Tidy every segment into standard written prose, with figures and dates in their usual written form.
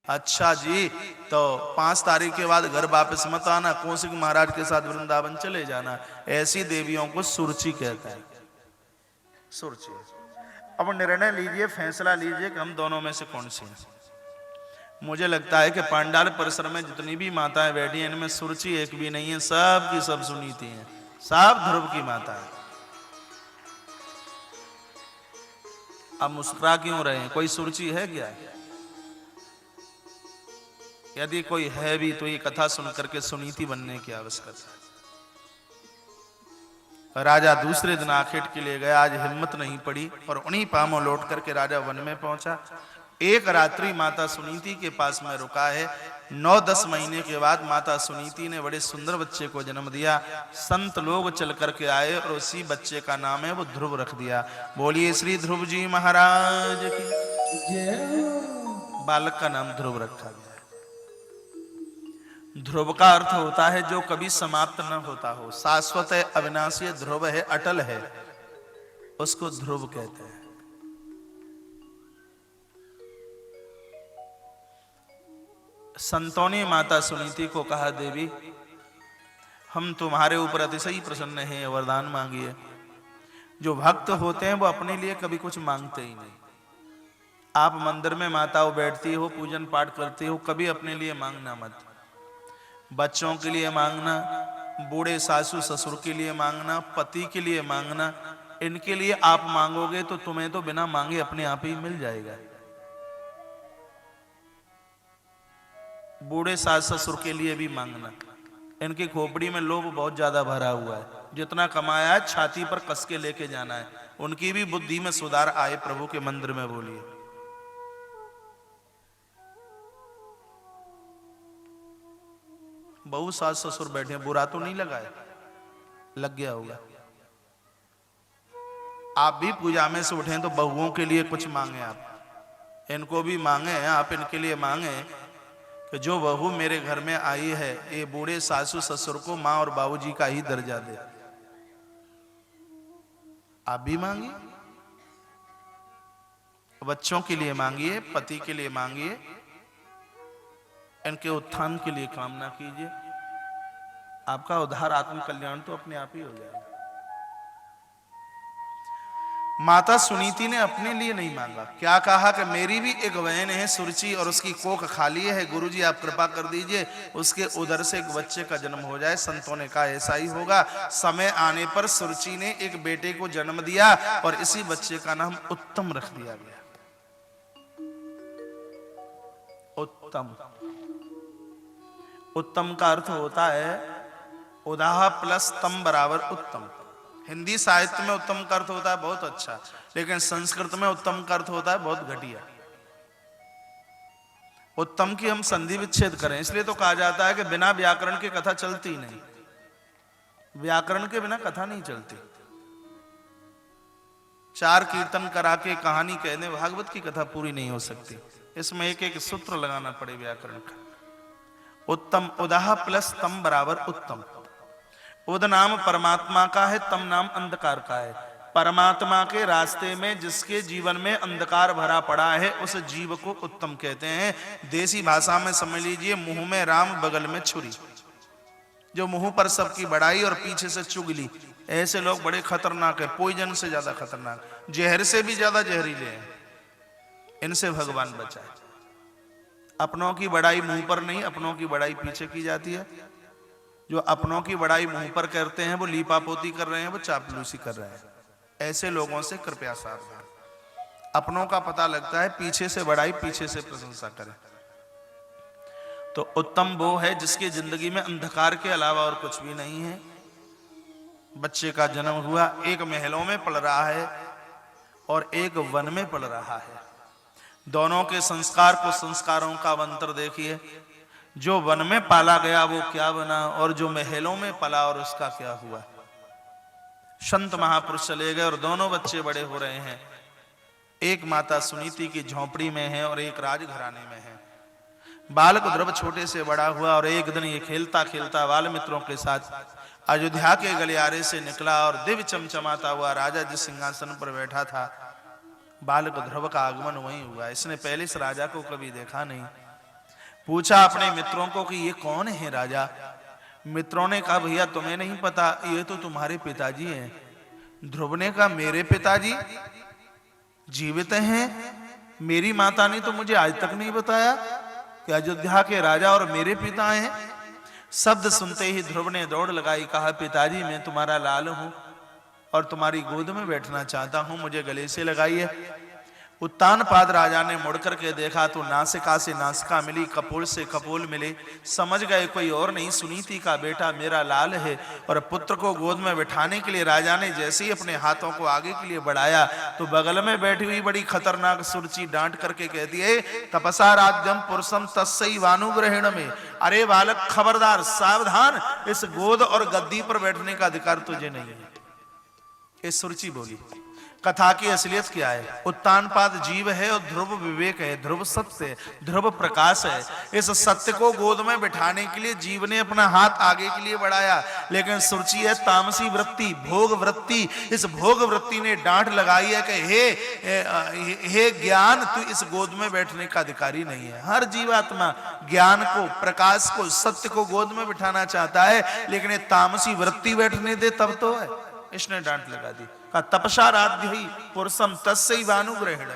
अच्छा जी, तो 5 तारीख के बाद घर वापस मत आना, कौशिक महाराज के साथ वृंदावन चले जाना। ऐसी देवियों को सुरची कहता है। सुरची। अब निर्णय लीजिए, फैसला लीजिए कि हम दोनों में से कौन सी है। मुझे लगता है कि पांडाल परिसर में जितनी भी माताएं बैठी हैं, इनमें सुरची एक भी नहीं है, सब की सब सुनीति हैं, सब ध्रुव की माता है। अब मुस्कुरा क्यों रहे हैं? कोई सुरची है क्या? यदि कोई है भी तो ये कथा सुनकर के सुनीति बनने की आवश्यकता है। राजा दूसरे दिन आखेट के लिए गया, आज हिम्मत नहीं पड़ी और उन्हीं पांवों लौट करके राजा वन में पहुंचा। एक रात्रि माता सुनीति के पास में रुका है। 9-10 महीने के बाद माता सुनीति ने बड़े सुंदर बच्चे को जन्म दिया। संत लोग चल करके आए और उसी बच्चे का नाम है वो ध्रुव रख दिया। बोलिए श्री ध्रुव जी महाराज की। बालक का नाम ध्रुव रखा गया। ध्रुव का अर्थ होता है जो कभी समाप्त न होता हो, शाश्वत है, अविनाशी, ध्रुव है, अटल है, उसको ध्रुव कहते हैं। संतों ने माता सुनीति को कहा, देवी हम तुम्हारे ऊपर अतिशय प्रसन्न हैं, वरदान मांगिए। जो भक्त होते हैं वो अपने लिए कभी कुछ मांगते ही नहीं। आप मंदिर में माताओं बैठती हो, पूजन पाठ करती हो, कभी अपने लिए मांगना मत। बच्चों के लिए मांगना, बूढ़े सासू ससुर के लिए मांगना, पति के लिए मांगना, इनके लिए आप मांगोगे तो तुम्हें तो बिना मांगे अपने आप ही मिल जाएगा। बूढ़े सास ससुर के लिए भी मांगना, इनकी खोपड़ी में लोभ बहुत ज्यादा भरा हुआ है, जितना कमाया है छाती पर कस के लेके जाना है। उनकी भी बुद्धि में सुधार आए प्रभु के मंदिर में बोलिए। बहु सास ससुर बैठे हैं, बुरा तो नहीं लगा है? लग गया होगा। आप भी पूजा में से उठे तो बहुओं के लिए कुछ मांगे, आप इनको भी मांगे, आप इनके लिए मांगे कि जो बहू मेरे घर में आई है ये बूढ़े सासू ससुर को माँ और बाबूजी का ही दर्जा दे। आप भी मांगिए, बच्चों के लिए मांगिए, पति के लिए मांगिए, इनके उत्थान के लिए कामना कीजिए। आपका उद्धार, आत्म कल्याण तो अपने आप ही हो जाएगा। माता सुनीति ने अपने लिए नहीं मांगा, क्या कहा कि मेरी भी एक बहन है सुरची और उसकी कोख खाली है, गुरुजी आप कृपा कर दीजिए उसके उदर से एक बच्चे का जन्म हो जाए। संतों ने कहा ऐसा ही होगा। समय आने पर सुरची ने एक बेटे को जन्म दिया और इसी बच्चे का नाम उत्तम रख दिया गया। उत्तम, उत्तम का अर्थ होता है उदाह प्लस तम बराबर उत्तम। हिंदी साहित्य में उत्तम का अर्थ होता है बहुत अच्छा, लेकिन संस्कृत में उत्तम का अर्थ होता है बहुत घटिया। उत्तम की हम संधि विच्छेद करें, इसलिए तो कहा जाता है कि बिना व्याकरण की कथा चलती नहीं। व्याकरण के बिना कथा नहीं चलती। 4 कीर्तन करा के कहानी कहने भागवत की कथा पूरी नहीं हो सकती। इसमें एक एक सूत्र लगाना पड़े व्याकरण का। उत्तम, उदाह प्लस तम बराबर उत्तम। उद नाम परमात्मा का है, तम नाम अंधकार का है। परमात्मा के रास्ते में जिसके जीवन में अंधकार भरा पड़ा है उस जीव को उत्तम कहते हैं। देसी भाषा में समझ लीजिए, मुंह में राम बगल में छुरी। जो मुंह पर सबकी बड़ाई और पीछे से चुगली, ऐसे लोग बड़े खतरनाक है, पॉइजन से ज्यादा खतरनाक, जहर से भी ज्यादा जहरीले हैं। इनसे भगवान बचाए। अपनों की बड़ाई मुंह पर नहीं, अपनों की बड़ाई पीछे की जाती है। जो अपनों की बड़ाई मुंह पर करते हैं वो लीपापोती कर रहे हैं, वो चापलूसी कर रहे हैं। ऐसे लोगों से कृपया सावधान। अपनों का पता लगता है, पीछे से बड़ाई, पीछे से प्रशंसा करें। तो उत्तम वो है जिसकी जिंदगी में अंधकार के अलावा और कुछ भी नहीं है। बच्चे का जन्म हुआ, एक महलों में पल रहा है और एक वन में पल रहा है। दोनों के संस्कार को, संस्कारों का अंतर देखिए। जो वन में पाला गया वो क्या बना और जो महलों में पला और उसका क्या हुआ। संत महापुरुष चले गए और दोनों बच्चे बड़े हो रहे हैं। एक माता सुनीति की झोंपड़ी में है और एक राजघराने में है। बालक ध्रुव छोटे से बड़ा हुआ और एक दिन ये खेलता खेलता बाल मित्रों के साथ अयोध्या के गलियारे से निकला और दिव्य चमचमाता हुआ राजा जिस सिंहासन पर बैठा था, बालक ध्रुव का आगमन वहीं हुआ। इसने पहले इस राजा को कभी देखा नहीं। पूछा अपने मित्रों को कि ये कौन है राजा। मित्रों ने कहा भैया तुम्हें नहीं पता, ये तो तुम्हारे पिताजी हैं। ध्रुव ने कहा मेरे पिताजी जीवित हैं? मेरी माता ने तो मुझे आज तक नहीं बताया कि अयोध्या के राजा और मेरे पिता हैं। शब्द सुनते ही ध्रुव ने दौड़ लगाई, कहा पिताजी मैं तुम्हारा लाल हूं और तुम्हारी गोद में बैठना चाहता हूं, मुझे गले से लगाइए। उत्तानपाद राजा ने मुड़कर के देखा तो नासिका से नासिका मिली, कपोल से कपोल मिले। समझ गए कोई और नहीं, सुनीति का बेटा मेरा लाल है। और पुत्र को गोद में बिठाने के लिए राजा ने जैसे ही अपने हाथों को आगे के लिए बढ़ाया तो बगल में बैठी हुई बड़ी खतरनाक सुरची डांट करके कहती है तपसा राज्यम पुरुषम तस्सई वानुग्रहण में। अरे बालक खबरदार, सावधान, इस गोद और गद्दी पर बैठने का अधिकार तुझे नहीं है। ये सुरची बोली। कथा की असलियत क्या है? उत्तानपाद जीव है और ध्रुव विवेक है, ध्रुव सत्य है, ध्रुव प्रकाश है। इस सत्य को गोद में बिठाने के लिए जीव ने अपना हाथ आगे के लिए बढ़ाया, लेकिन सुरुचि है तामसी वृत्ति, भोग वृत्ति। इस भोग वृत्ति ने डांट लगाई है कि हे ज्ञान, तू इस गोद में बैठने का अधिकारी नहीं है। हर जीवात्मा ज्ञान को, प्रकाश को, सत्य को गोद में बिठाना चाहता है, लेकिन ये तामसी वृत्ति बैठने दे तब तो है। इसने डांट लगा दी, कहा तपसा राध्य ही पुरुषम तस्सई वानुग्रहण।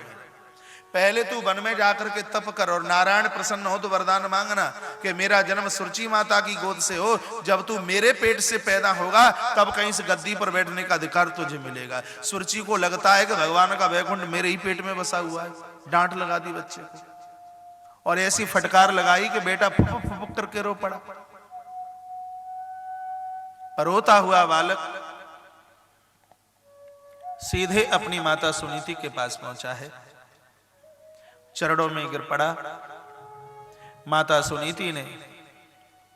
पहले तू वन में जाकर के तप कर और नारायण प्रसन्न हो तो वरदान मांगना कि मेरा जन्म सुरुचि माता की गोद से हो। जब तू मेरे पेट से पैदा होगा तब कहीं से गद्दी पर बैठने का अधिकार तुझे मिलेगा। सुरुचि को लगता है कि भगवान का वैकुंठ मेरे ही पेट में बसा हुआ है। डांट लगा दी बच्चे को और ऐसी फटकार लगाई कि बेटा फुफुक फुफुक करके रो पड़ा। रोता हुआ बालक सीधे अपनी माता सुनीति के पास पहुंचा है, चरणों में गिर पड़ा। माता सुनीति ने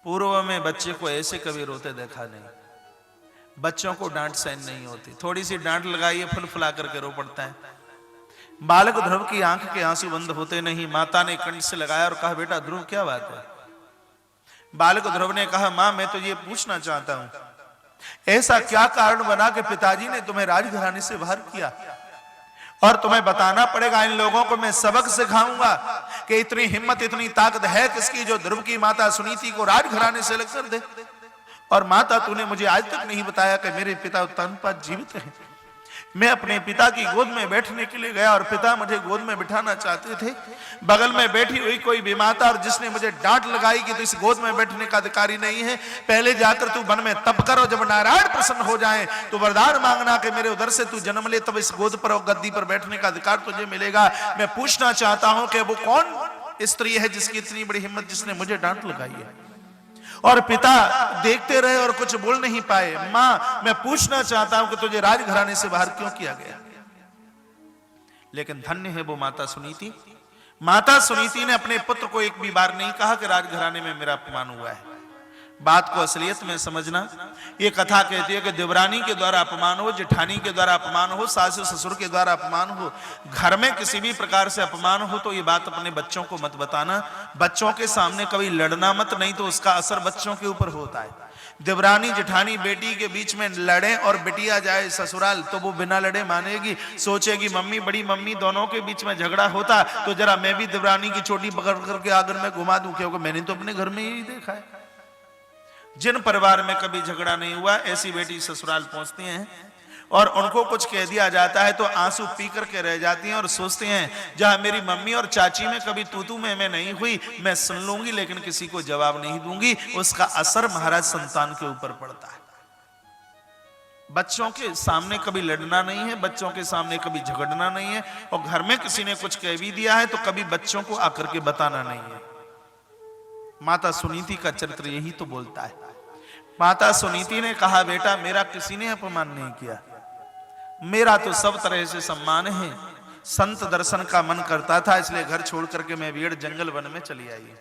पूर्व में बच्चे को ऐसे कभी रोते देखा नहीं। बच्चों को डांट सहन नहीं होती, थोड़ी सी डांट लगाइए फुलफुला करके रो पड़ता है। बालक ध्रुव की आंख के आंसू बंद होते नहीं। माता ने कंठ से लगाया और कहा बेटा ध्रुव क्या बात है? बालक ध्रुव ने कहा मां मैं तो ये पूछना चाहता हूं, ऐसा क्या कारण बना कि पिताजी ने तुम्हें राजघराने से बाहर किया? और तुम्हें बताना पड़ेगा, इन लोगों को मैं सबक सिखाऊंगा कि इतनी हिम्मत, इतनी ताकत है किसकी जो ध्रुव की माता सुनीति को राजघराने से अलग कर दे। और माता तूने मुझे आज तक नहीं बताया कि मेरे पिता उत्तानपाद जीवित हैं। मैं अपने पिता की गोद में बैठने के लिए गया और पिता मुझे गोद में बिठाना चाहते थे। बगल में बैठी हुई कोई बीमाता और जिसने मुझे डांट लगाई कि तू इस गोद में बैठने का अधिकारी नहीं है, पहले जाकर तू वन में तप कर और जब नारायण प्रसन्न हो जाए तो वरदान मांगना कि मेरे उधर से तू जन्म ले, तब इस गोद पर और गद्दी पर बैठने का अधिकार तुझे मिलेगा। मैं पूछना चाहता हूं कि वो कौन स्त्री है जिसकी इतनी बड़ी हिम्मत, जिसने मुझे डांट लगाई है? और पिता देखते रहे और कुछ बोल नहीं पाए। मां मैं पूछना चाहता हूं कि तुझे राजघराने से बाहर क्यों किया गया? लेकिन धन्य है वो माता सुनीति। माता सुनीति ने अपने पुत्र को एक भी बार नहीं कहा कि राजघराने में मेरा अपमान हुआ है। बात को असलियत में समझना। ये कथा कहती है कि देवरानी के द्वारा अपमान हो, जेठानी के द्वारा अपमान हो, सासु ससुर के द्वारा अपमान हो, घर में किसी भी प्रकार से अपमान हो तो ये बात अपने बच्चों को मत बताना। बच्चों के सामने कभी लड़ना मत, नहीं तो उसका असर बच्चों के ऊपर होता है। देवरानी जेठानी बेटी के बीच में लड़े और बिटिया जाए ससुराल तो वो बिना लड़े मानेगी, सोचेगी मम्मी बड़ी मम्मी दोनों के बीच में झगड़ा होता तो जरा मैं भी देवरानी की चोटी पकड़ करके आंगन में घुमा दूं, क्योंकि मैंने तो अपने घर में यही देखा है। जिन परिवार में कभी झगड़ा नहीं हुआ ऐसी बेटी ससुराल पहुंचती हैं और उनको कुछ कह दिया जाता है तो आंसू पी करके रह जाती हैं और सोचती हैं जहां मेरी मम्मी और चाची में कभी तू मैं नहीं हुई, मैं सुन लूंगी लेकिन किसी को जवाब नहीं दूंगी। उसका असर महाराज संतान के ऊपर पड़ता है। बच्चों के सामने कभी लड़ना नहीं है, बच्चों के सामने कभी झगड़ना नहीं है, और घर में किसी ने कुछ कह भी दिया है तो कभी बच्चों को आकर के बताना नहीं है। माता सुनीति का चरित्र यही तो बोलता है। माता सुनीति ने कहा बेटा मेरा किसी ने अपमान नहीं किया, मेरा तो सब तरह से सम्मान है। संत दर्शन का मन करता था इसलिए घर छोड़ करके मैं वेड़ जंगल वन में चली आई।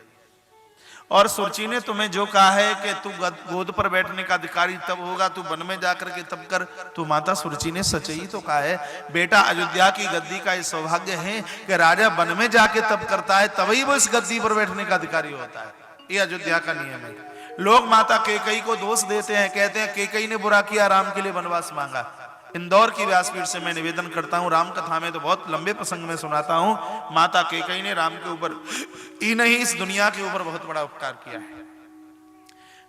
और सुरुचि ने तुम्हें जो कहा है कि तू गोद पर बैठने का अधिकारी तब होगा, तू वन में जाकर के तब कर, तो माता सुरुचि ने सच ही तो कहा है। बेटा अयोध्या की गद्दी का ये सौभाग्य है कि राजा वन में जाके तब करता है तभी वो इस गद्दी पर बैठने का अधिकारी होता है। ये अयोध्या का नियम है। लोग माता कैकेयी को दोष देते हैं, कहते हैं कैकेयी ने बुरा किया, राम के लिए वनवास मांगा। इंदौर की व्यासपीठ से मैं निवेदन करता हूं, राम कथा में तो बहुत लंबे प्रसंग में सुनाता हूं, माता कैकेयी ने राम के ऊपर ही नहीं इस दुनिया के ऊपर बहुत बड़ा उपकार किया है।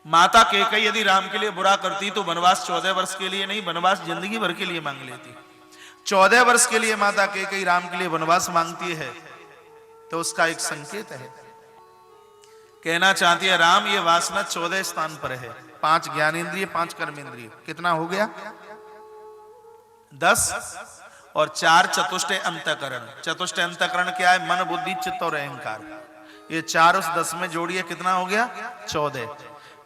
माता कैकेयी यदि राम के लिए बुरा करती तो वनवास 14 वर्ष के लिए नहीं, वनवास जिंदगी भर के लिए मांग लेती। 14 वर्ष के लिए माता कैकेयी राम के लिए वनवास मांगती है तो उसका एक संकेत है। कहना चाहती है राम ये वासना 14 स्थान पर है, 5 ज्ञानेंद्रिय 5 कर्मेंद्रिय, कितना हो गया 10, और 4 चतुष्टय अंतःकरण। चतुष्टय अंतःकरण क्या है? मन बुद्धि चित्त और अहंकार। ये 4 उस 10 में जोड़िए, कितना हो गया 14।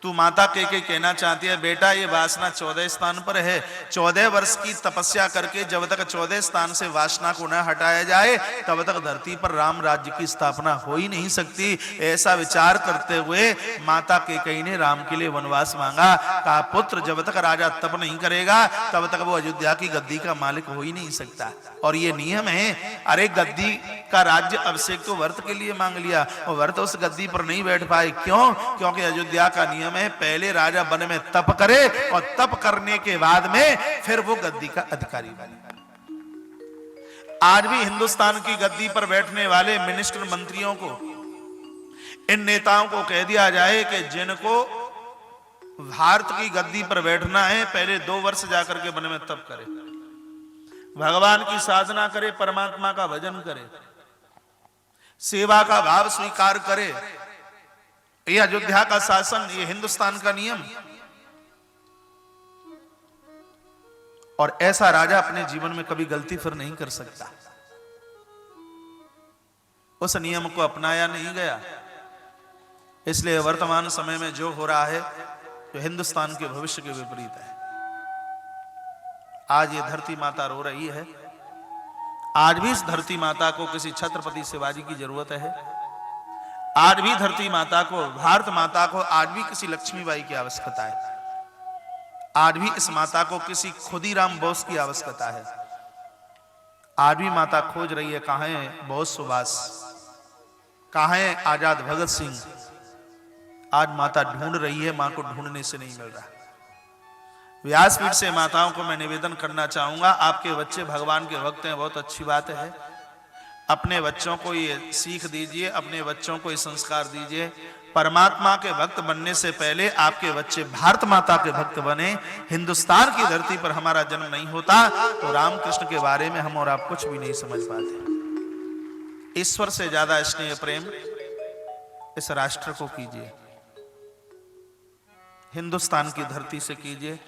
तू माता कैकेयी कहना चाहती है बेटा ये वासना 14 स्थान पर है, 14 वर्ष की तपस्या करके जब तक 14 स्थान से वासना को न हटाया जाए तब तक धरती पर राम राज्य की स्थापना हो ही नहीं सकती। ऐसा विचार करते हुए माता कैकेयी ने राम के लिए वनवास मांगा। कहा पुत्र जब तक राजा तप नहीं करेगा तब तक वो अयोध्या की गद्दी का मालिक हो ही नहीं सकता। और ये नियम है, अरे गद्दी का राज्य अभिषेक तो व्रत के लिए मांग लिया और व्रत उस गद्दी पर नहीं बैठ पाए, क्यों? क्योंकि अयोध्या का नियम में पहले राजा वन में तप करे और तप करने के बाद में फिर वो गद्दी का अधिकारी बने। आज भी हिंदुस्तान की गद्दी पर बैठने वाले मिनिस्टर मंत्रियों को, इन नेताओं को कह दिया जाए कि जिनको भारत की गद्दी पर बैठना है पहले 2 वर्ष जाकर के वन में तप करे, भगवान की साधना करे, परमात्मा का भजन करे, सेवा का भाव स्वीकार करे। ये अयोध्या का शासन, ये हिंदुस्तान का नियम। और ऐसा राजा अपने जीवन में कभी गलती फिर नहीं कर सकता। उस नियम को अपनाया नहीं गया, इसलिए वर्तमान समय में जो हो रहा है जो हिंदुस्तान के भविष्य के विपरीत है। आज ये धरती माता रो रही है। आज भी इस धरती माता को किसी छत्रपति शिवाजी की जरूरत है। आज भी धरती माता को, भारत माता को आज भी किसी लक्ष्मीबाई की आवश्यकता है। आज भी इस माता को किसी खुदीराम बोस की आवश्यकता है। आज भी माता खोज रही है, कहां है बोस सुभाष, कहां है आजाद भगत सिंह। आज माता ढूंढ रही है, मां को ढूंढने से नहीं मिल रहा। व्यासपीठ से माताओं को मैं निवेदन करना चाहूंगा, आपके बच्चे भगवान के भक्त हैं, बहुत अच्छी बात है। अपने बच्चों को ये सीख दीजिए, अपने बच्चों को ये संस्कार दीजिए। परमात्मा के भक्त बनने से पहले आपके बच्चे भारत माता के भक्त बने। हिंदुस्तान की धरती पर हमारा जन्म नहीं होता तो रामकृष्ण के बारे में हम और आप कुछ भी नहीं समझ पाते। ईश्वर से ज्यादा स्नेह प्रेम इस राष्ट्र को कीजिए, हिंदुस्तान की धरती से कीजिए,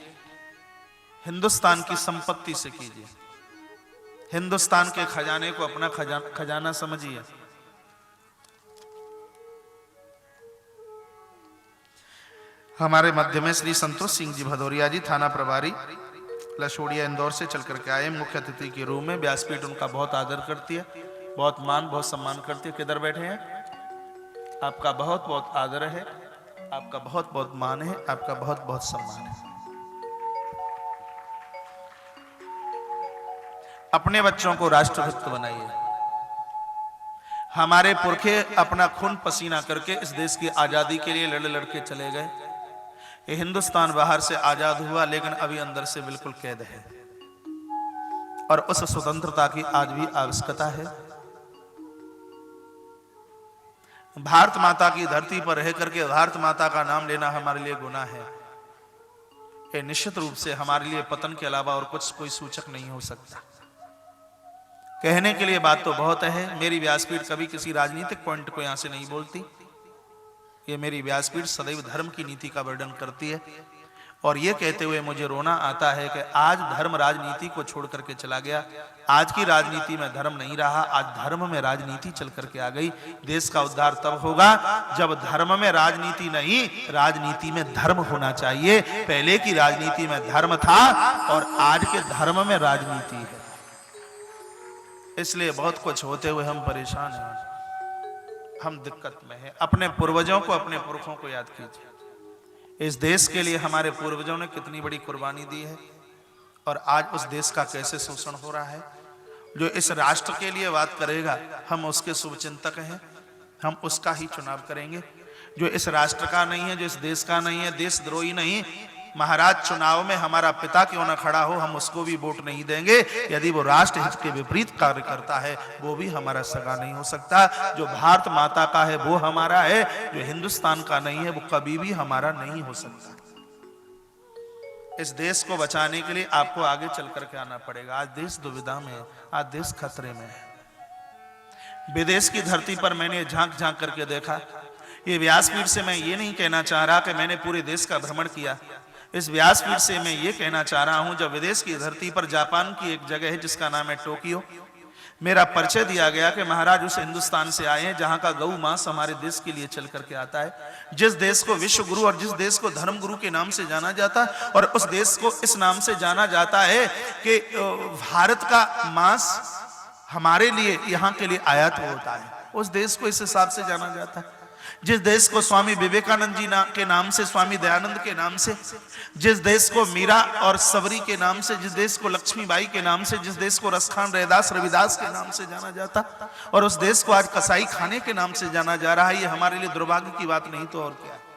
हिंदुस्तान की संपत्ति से कीजिए, हिंदुस्तान के खजाने को अपना खजाना समझिए। हमारे मध्य में श्री संतोष सिंह जी भदौरिया जी, थाना प्रभारी लशोड़िया इंदौर से चल करके आए मुख्य अतिथि के रूप में। व्यासपीठ उनका बहुत आदर करती है, बहुत मान बहुत सम्मान करती है। किधर बैठे हैं? आपका बहुत बहुत आदर है, आपका बहुत बहुत मान है, आपका बहुत बहुत सम्मान है। अपने बच्चों को राष्ट्रभक्त बनाइए। हमारे पुरखे अपना खून पसीना करके इस देश की आजादी के लिए लड़ लड़ के चले गए। ये हिंदुस्तान बाहर से आजाद हुआ लेकिन अभी अंदर से बिल्कुल कैद है और उस स्वतंत्रता की आज भी आवश्यकता है। भारत माता की धरती पर रह करके भारत माता का नाम लेना हमारे लिए गुनाह है। ये निश्चित रूप से हमारे लिए पतन के अलावा और कुछ कोई सूचक नहीं हो सकता। कहने के लिए बात तो बहुत है। मेरी व्यासपीठ कभी किसी राजनीतिक पॉइंट को यहां से नहीं बोलती। ये मेरी व्यासपीठ सदैव धर्म की नीति का वर्णन करती है और ये कहते हुए मुझे रोना आता है कि आज धर्म राजनीति को छोड़ करके चला गया। आज की राजनीति में धर्म नहीं रहा, आज धर्म में राजनीति चल करके आ गई। देश का उद्धार तब होगा जब धर्म में राजनीति नहीं, राजनीति में धर्म होना चाहिए। पहले की राजनीति में धर्म था और आज के धर्म में राजनीति है। इसलिए बहुत कुछ होते हुए हम परेशान हैं, हम दिक्कत में हैं। अपने पूर्वजों को, अपने पुरखों को याद कीजिए। इस देश के लिए हमारे पूर्वजों ने कितनी बड़ी कुर्बानी दी है और आज उस देश का कैसे शोषण हो रहा है। जो इस राष्ट्र के लिए बात करेगा हम उसके शुभचिंतक हैं, हम उसका ही चुनाव करेंगे। जो इस राष्ट्र का नहीं है, जो इस देश का नहीं है, देशद्रोही नहीं, महाराज चुनाव में हमारा पिता क्यों ना खड़ा हो, हम उसको भी वोट नहीं देंगे। यदि वो राष्ट्र हित के विपरीत कार्य करता है वो भी हमारा सगा नहीं हो सकता। जो भारत माता का है वो हमारा है, जो हिंदुस्तान का नहीं है वो कभी भी हमारा नहीं हो सकता। इस देश को बचाने के लिए आपको आगे चल करके आना पड़ेगा। आज देश दुविधा में है, आज देश खतरे में है। विदेश की धरती पर मैंने झांक झांक करके देखा। ये व्यासपीठ से मैं ये नहीं कहना चाह रहा कि मैंने पूरे देश का भ्रमण किया। इस व्यासपीठ से मैं ये कहना चाह रहा हूं, जब विदेश की धरती पर जापान की एक जगह है जिसका नाम है टोक्यो, मेरा परिचय दिया गया कि महाराज उस हिंदुस्तान से आए हैं जहां का गौ मांस हमारे देश के लिए चल करके आता है। जिस देश को विश्व गुरु और जिस देश को धर्म गुरु के नाम से जाना जाता है, और उस देश को इस नाम से जाना जाता है कि भारत का मांस हमारे लिए यहाँ के लिए आयात होता है, उस देश को इस हिसाब से जाना जाता है। जिस देश को स्वामी विवेकानंद जी के नाम से, स्वामी दयानंद के नाम से, जिस देश को मीरा और सबरी के नाम से, जिस देश को लक्ष्मीबाई के नाम से, जिस देश को रसखान रैदास रविदास के नाम से जाना जाता, और उस देश को आज कसाई खाने के नाम से जाना जा रहा है, ये हमारे लिए दुर्भाग्य की बात नहीं तो और क्या है।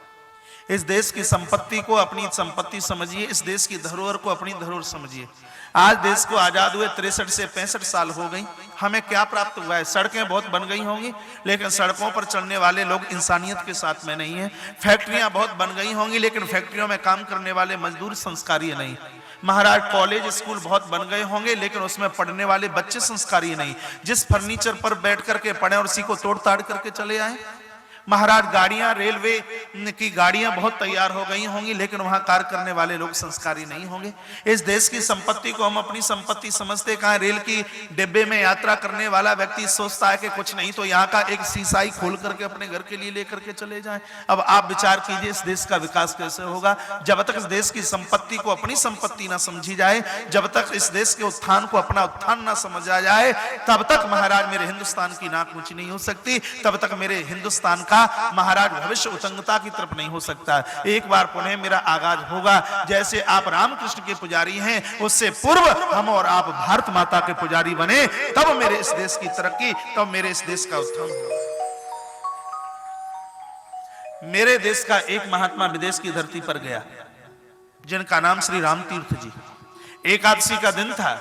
इस देश की संपत्ति को अपनी संपत्ति समझिए, इस देश की धरोहर को अपनी धरोहर समझिए। आज देश को आजाद हुए 63 से 65 साल हो गई, हमें क्या प्राप्त हुआ है? सड़कें बहुत बन गई होंगी, लेकिन सड़कों पर चलने वाले लोग इंसानियत के साथ में नहीं है। फैक्ट्रियां बहुत बन गई होंगी, लेकिन फैक्ट्रियों में काम करने वाले मजदूर संस्कारी नहीं। महाराज कॉलेज स्कूल बहुत बन गए होंगे, लेकिन उसमें पढ़ने वाले बच्चे संस्कारी नहीं। जिस फर्नीचर पर बैठ करके पढ़े और उसी को तोड़ ताड़ करके चले आए। महाराज गाड़ियां, रेलवे की गाड़ियां बहुत तैयार हो गई होंगी, लेकिन वहां कार्य करने वाले लोग संस्कारी नहीं होंगे। इस देश की संपत्ति को हम अपनी संपत्ति समझते कहां? रेल की डिब्बे में यात्रा करने वाला व्यक्ति सोचता है कि कुछ नहीं तो यहाँ का एक सीसाई खोल करके अपने घर के लिए लेकर के चले जाएं। अब आप विचार कीजिए, इस देश का विकास कैसे होगा? जब तक इस देश की संपत्ति को अपनी संपत्ति ना समझी जाए, जब तक इस देश के उत्थान को अपना उत्थान ना समझा जाए, तब तक महाराज मेरे हिंदुस्तान की नाक ऊंची नहीं हो सकती, तब तक मेरे हिंदुस्तान का महाराज भविष्य उतंगता की तरफ नहीं हो सकता। एक बार पुनः मेरा आगाज होगा, जैसे आप रामकृष्ण के पुजारी हैं, उससे पूर्व हम और आप भारत माता के पुजारी बने, तब मेरे इस देश की तरक्की, तब मेरे इस देश का उत्थान होगा। मेरे देश का एक महात्मा विदेश की धरती पर गया, जिनका नाम श्री राम तीर्थ जी। एकादशी का दिन था,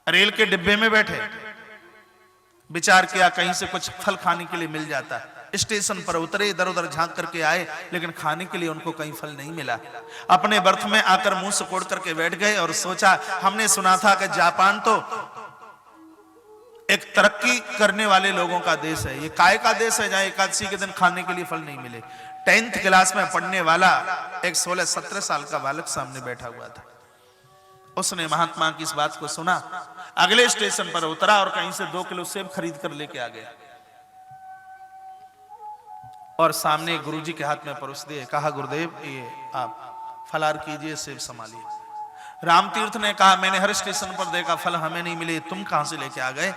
रेल के डिब्बे में बैठे, विचार किया कहीं से कुछ फल खाने के लिए मिल जाता। स्टेशन पर उतरे, इधर उधर झांक करके आए, लेकिन खाने के लिए उनको कहीं फल नहीं मिला। अपने बर्थ में आकर मुंह सिकोड़ करके बैठ गए और सोचा, हमने सुना था कि जापान तो एक तरक्की करने वाले लोगों का देश है, ये काय का देश है जहां एकादशी के दिन खाने के लिए फल नहीं मिले। 10th क्लास में पढ़ने वाला एक 16-17 साल का बालक सामने बैठा हुआ था। उसने महात्मा की इस बात को सुना, अगले स्टेशन पर उतरा और कहीं से 2 किलो सेब खरीद कर लेके आ गया और सामने गुरुजी के हाथ में परोस दिए। कहा, गुरुदेव ये आप फलार कीजिए, सेब संभालिए। रामतीर्थ ने कहा, मैंने हर स्टेशन पर देखा, फल हमें नहीं मिले, तुम कहां से लेके आ गए?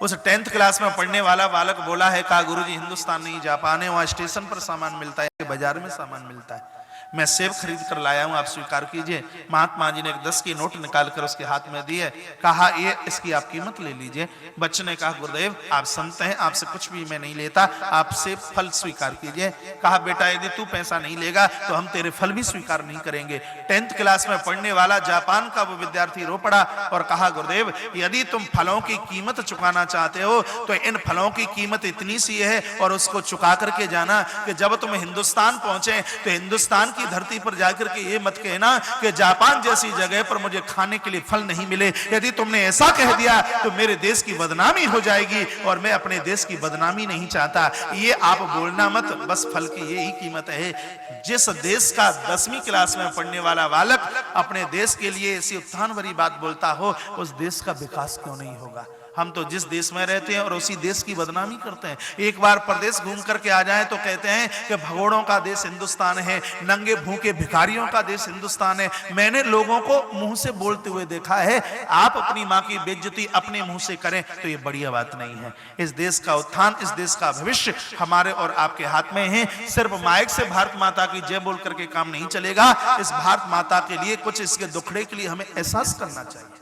उस 10th क्लास में पढ़ने वाला बालक बोला है, कहा, गुरुजी हिंदुस्तान नहीं जापान है, वहां स्टेशन पर सामान मिलता है, बाजार में सामान मिलता है, मैं सेब खरीद कर लाया हूं, आप स्वीकार कीजिए। महात्मा जी ने एक 10 की नोट निकालकर उसके हाथ में दिए, कहा, ये इसकी आप कीमत ले लीजिए। बच्चे ने कहा, गुरुदेव आप संत हैं, आपसे कुछ भी मैं नहीं लेता, आप सेब फल स्वीकार कीजिए। कहा, बेटा यदि तू पैसा नहीं लेगा तो हम तेरे फल भी स्वीकार नहीं करेंगे। 10th क्लास में पढ़ने वाला जापान का वो विद्यार्थी रो पड़ा और कहा, गुरुदेव यदि तुम फलों की कीमत चुकाना चाहते हो तो इन फलों की कीमत इतनी सी है, और उसको चुका करके जाना कि जब तुम हिंदुस्तान पहुंचे तो हिंदुस्तान की धरती पर जाकर के ये मत कहना कि जापान जैसी जगह पर मुझे खाने के लिए फल नहीं मिले। यदि तुमने ऐसा कह दिया तो मेरे देश की बदनामी हो जाएगी, और मैं अपने देश की बदनामी नहीं चाहता। ये आप बोलना मत, बस फल की यही कीमत है। जिस देश का 10वीं क्लास में पढ़ने वाला बालक अपने देश के लिए ऐसी उत्थान भरी बात बोलता हो, उस देश का विकास क्यों नहीं होगा? हम तो जिस देश में रहते हैं और उसी देश की बदनामी करते हैं। एक बार प्रदेश घूम करके आ जाए तो कहते हैं कि भगोड़ों का देश हिंदुस्तान है, नंगे भूखे भिखारियों का देश हिंदुस्तान है। मैंने लोगों को मुंह से बोलते हुए देखा है। आप अपनी माँ की बेइज्जती अपने मुंह से करें तो ये बढ़िया बात नहीं है। इस देश का उत्थान, इस देश का भविष्य हमारे और आपके हाथ में है। सिर्फ माइक से भारत माता की जय बोल करके काम नहीं चलेगा। इस भारत माता के लिए, कुछ इसके दुखड़े के लिए हमें एहसास करना चाहिए।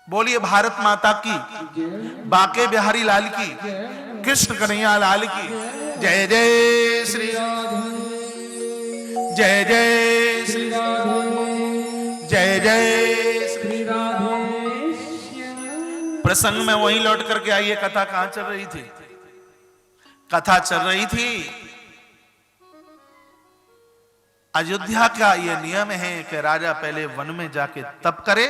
बोलिए भारत माता की, बांके बिहारी लाल की, कृष्ण कन्हैया लाल की जय। जय श्री राधे। जय जय श्री राधे जय जय श्री राधे प्रसंग में वहीं लौट करके आइए। कथा कहां चल रही थी? कथा चल रही थी अयोध्या का यह नियम है कि राजा पहले वन में जाके तप करे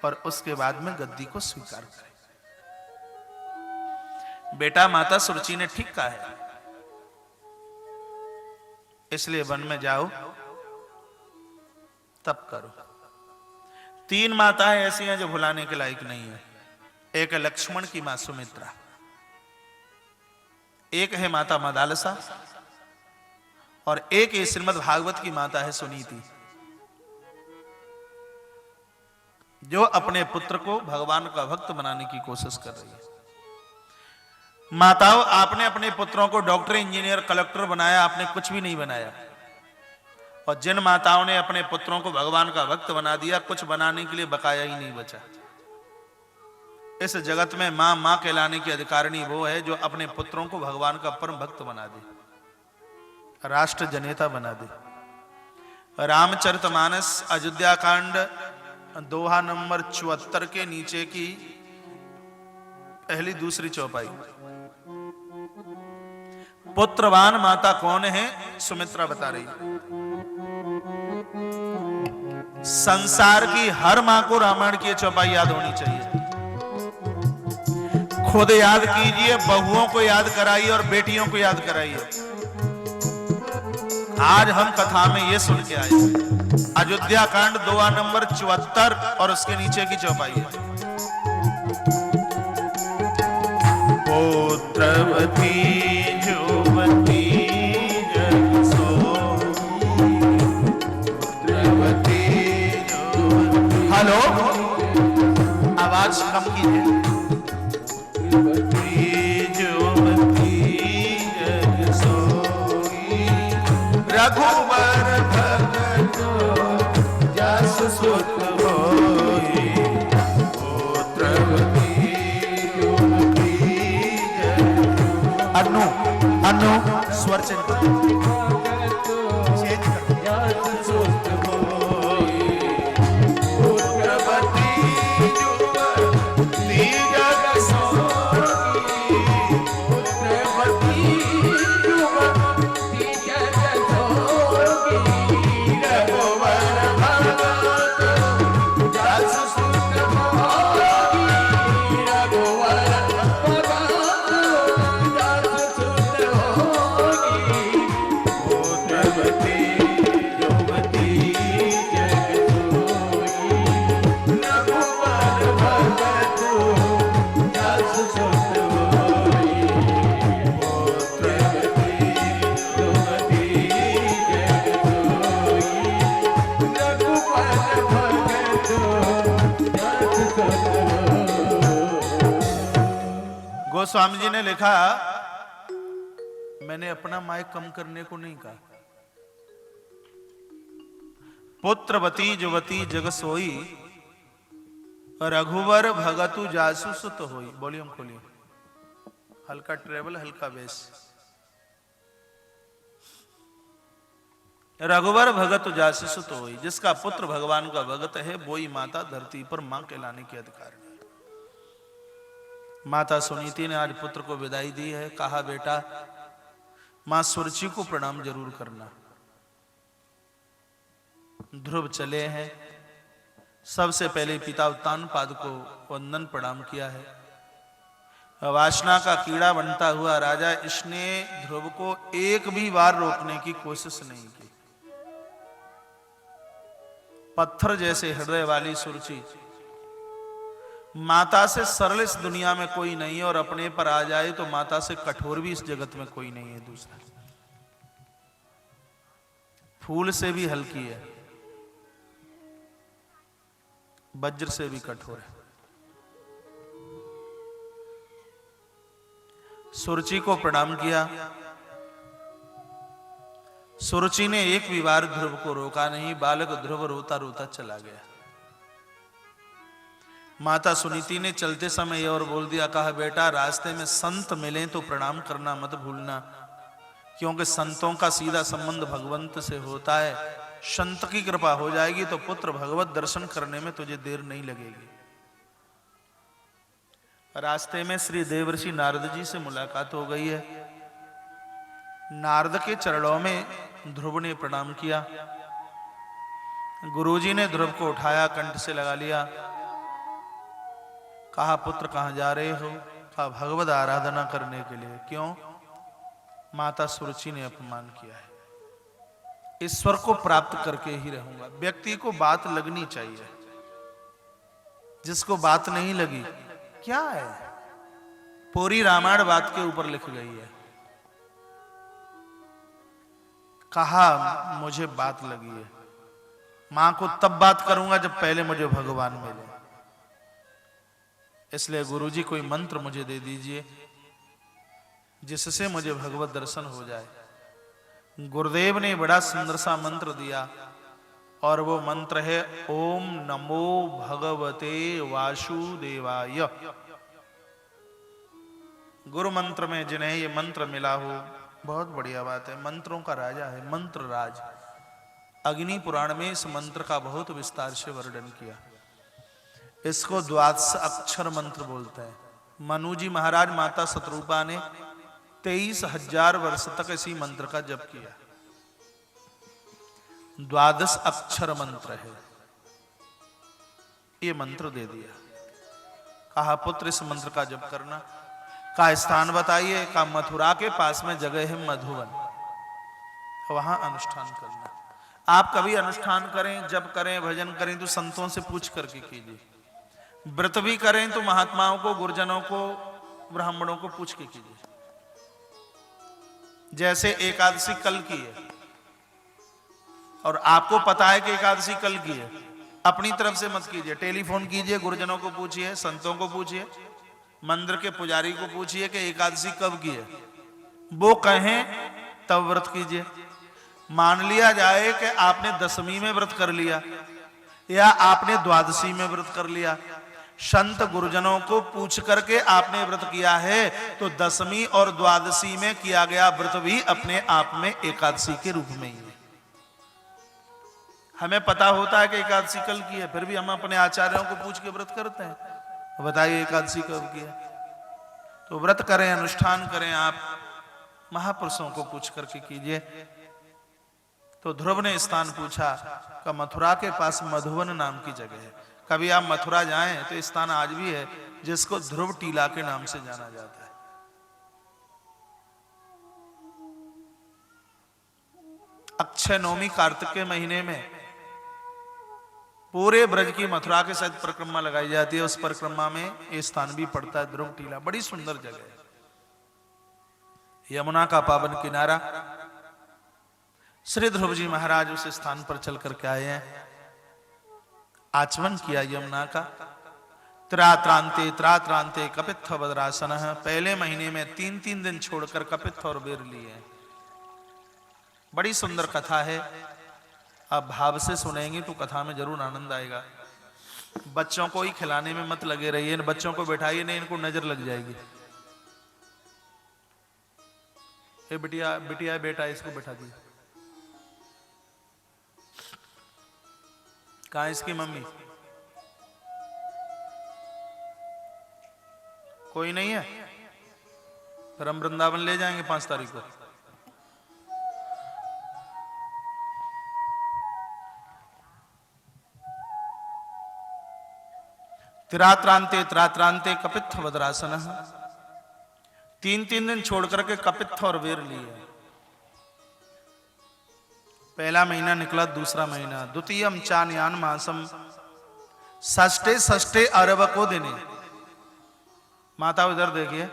और उसके बाद में गद्दी को स्वीकार करे। बेटा माता सुरुचि ने ठीक कहा है, इसलिए वन में जाओ तप करो। 3 माताएं ऐसी हैं जो भुलाने के लायक नहीं है। एक है लक्ष्मण की मां सुमित्रा, एक है माता मदालसा और एक ये श्रीमद् भागवत की माता है सुनीति, जो अपने पुत्र को भगवान का भक्त बनाने की कोशिश कर रही है। माताओं, आपने अपने पुत्रों को डॉक्टर, इंजीनियर, कलेक्टर बनाया, आपने कुछ भी नहीं बनाया। और जिन माताओं ने अपने पुत्रों को भगवान का भक्त बना दिया, कुछ बनाने के लिए बकाया ही नहीं बचा। इस जगत में मां मां कहलाने की अधिकारिणी वो है जो अपने पुत्रों को भगवान का परम भक्त बना दे, राष्ट्र जनेता बना दे। रामचरितमानस अयोध्या कांड दोहा नंबर 74 के नीचे की पहली दूसरी चौपाई। पुत्रवान माता कौन है? सुमित्रा बता रही। संसार की हर मां को रामायण की चौपाई याद होनी चाहिए। खुद याद कीजिए, बहुओं को याद कराइए और बेटियों को याद कराइए। आज हम कथा में ये सुन के आए, अयोध्या कांड दोहा नंबर 74 और उसके नीचे की चौपाई है। पुत्रवती जुवती जग सोई, पुत्रवती जुवती। हेलो, आवाज कम कीजिए। रघुवर भगत जस सुत होई, पुत्रवती अनु अनु स्वर चेंज गोस्वामी जी ने लिखा, मैंने अपना माइक कम करने को नहीं कहा। पुत्रवती जुवती जग सोई, रघुवर भगतु जासु सुत होई। वॉल्यूम खोलिए, हल्का ट्रेवल, हल्का बेस। रघुवर भगतु जासु सुत होई, जिसका पुत्र भगवान का भगत है वो ही माता धरती पर मां कहलाने के अधिकार है। माता सुनीति ने आज पुत्र को विदाई दी है। कहा, बेटा मां सुरुचि को प्रणाम जरूर करना। ध्रुव चले हैं, सबसे पहले पिता उत्तानपाद को वंदन प्रणाम किया है। वासना का कीड़ा बनता हुआ राजा, इसने ध्रुव को एक भी बार रोकने की कोशिश नहीं की। पत्थर जैसे हृदय वाली सुरुचि, माता से सरल इस दुनिया में कोई नहीं है, और अपने पर आ जाए तो माता से कठोर भी इस जगत में कोई नहीं है। दूसरा, फूल से भी हल्की है, वज्र से भी कठोर है। सुरुचि को प्रणाम किया। सुरुचि ने एक भी बार ध्रुव को रोका नहीं। बालक ध्रुव रोता रोता चला गया। माता सुनीति ने चलते समय और बोल दिया, कहा, बेटा रास्ते में संत मिले तो प्रणाम करना मत भूलना, क्योंकि संतों का सीधा संबंध भगवंत से होता है। संत की कृपा हो जाएगी तो पुत्र भगवत दर्शन करने में तुझे देर नहीं लगेगी। रास्ते में श्री देवर्षि नारद जी से मुलाकात हो गई है। नारद के चरणों में ध्रुव ने प्रणाम किया। गुरुजी ने ध्रुव को उठाया, कंठ से लगा लिया। कहा पुत्र कहां जा रहे हो? कहा भगवत आराधना करने के लिए। क्यों? माता सुरुचि ने अपमान किया है। ईश्वर को प्राप्त करके ही रहूंगा। व्यक्ति को बात लगनी चाहिए। जिसको बात नहीं लगी क्या है? पूरी रामायण बात के ऊपर लिख गई है। कहा मुझे बात लगी है। मां को तब बात करूंगा जब पहले मुझे भगवान मिले। इसलिए गुरुजी कोई मंत्र मुझे दे दीजिए जिससे मुझे भगवत दर्शन हो जाए। गुरुदेव ने बड़ा सुंदर सा मंत्र दिया और वो मंत्र है ओम नमो भगवते वासुदेवाय। गुरु मंत्र में जिन्हें ये मंत्र मिला हो बहुत बढ़िया बात है। मंत्रों का राजा है, मंत्र राज। अग्नि पुराण में इस मंत्र का बहुत विस्तार से वर्णन किया। इसको द्वादश अक्षर मंत्र बोलते हैं। मनु जी महाराज माता शत्रुपा ने 23,000 वर्ष तक इसी मंत्र का जप किया। द्वादश अक्षर मंत्र है। ये मंत्र दे दिया। कहा पुत्र इस मंत्र का जप करना। का स्थान बताइए? का मथुरा के पास में जगह है मधुवन, वहां अनुष्ठान करना। आप कभी अनुष्ठान करें, जप करें, भजन करें तो संतों से पूछ करके कीजिए। व्रत भी करें तो महात्माओं को, गुरुजनों को, ब्राह्मणों को पूछ के कीजिए। जैसे एकादशी कल की है और आपको पता है कि एकादशी कल की है, अपनी तरफ से मत कीजिए। टेलीफोन कीजिए, गुरुजनों को पूछिए, संतों को पूछिए, मंदिर के पुजारी को पूछिए कि एकादशी कब की है। वो कहें तब व्रत कीजिए। मान लिया जाए कि आपने दशमी में व्रत कर लिया या आपने द्वादशी में व्रत कर लिया, संत गुरुजनों को पूछ करके आपने व्रत किया है तो दशमी और द्वादशी में किया गया व्रत भी अपने आप में एकादशी के रूप में ही है। हमें पता होता है कि एकादशी कल की है, फिर भी हम अपने आचार्यों को पूछ के व्रत करते हैं। बताइए एकादशी कब की है? तो व्रत करें, अनुष्ठान करें, आप महापुरुषों को पूछ करके कीजिए। तो ध्रुव ने स्थान पूछा का मथुरा के पास मधुवन नाम की जगह है। कभी आप मथुरा जाएं तो स्थान आज भी है जिसको ध्रुव टीला के नाम से जाना जाता है। अक्षय नवमी कार्तिक के महीने में पूरे ब्रज की मथुरा के साथ परिक्रमा लगाई जाती है। उस परिक्रमा में ये स्थान भी पड़ता है, ध्रुव टीला। बड़ी सुंदर जगह है। यमुना का पावन किनारा। श्री ध्रुव जी महाराज उस स्थान पर चल करके आए हैं। आचमन किया यमुना का। त्रात्रांते कपित्थ वज्रासन। पहले महीने में 3-3 दिन छोड़कर कपित्थ और बेर लिए। बड़ी सुंदर कथा है। आप भाव से सुनेंगे तो कथा में जरूर आनंद आएगा। बच्चों को ही खिलाने में मत लगे रहिए। इन बच्चों को बैठाइए नहीं, इनको नजर लग जाएगी। ए बिटिया, बिटिया बेटा, इसको बैठा दिए। कहां इसकी मम्मी? कोई नहीं है? फिर हम वृंदावन ले जाएंगे 5 तारीख को। त्रात्रांते कपित्थ वज्रासन। 3-3 दिन छोड़ करके कपित्थ और बेर लिए। पहला महीना निकला, दूसरा महीना। द्वितीयम चान्यान मासम। षष्ठे अरब को दिने। माता उधर देखिए,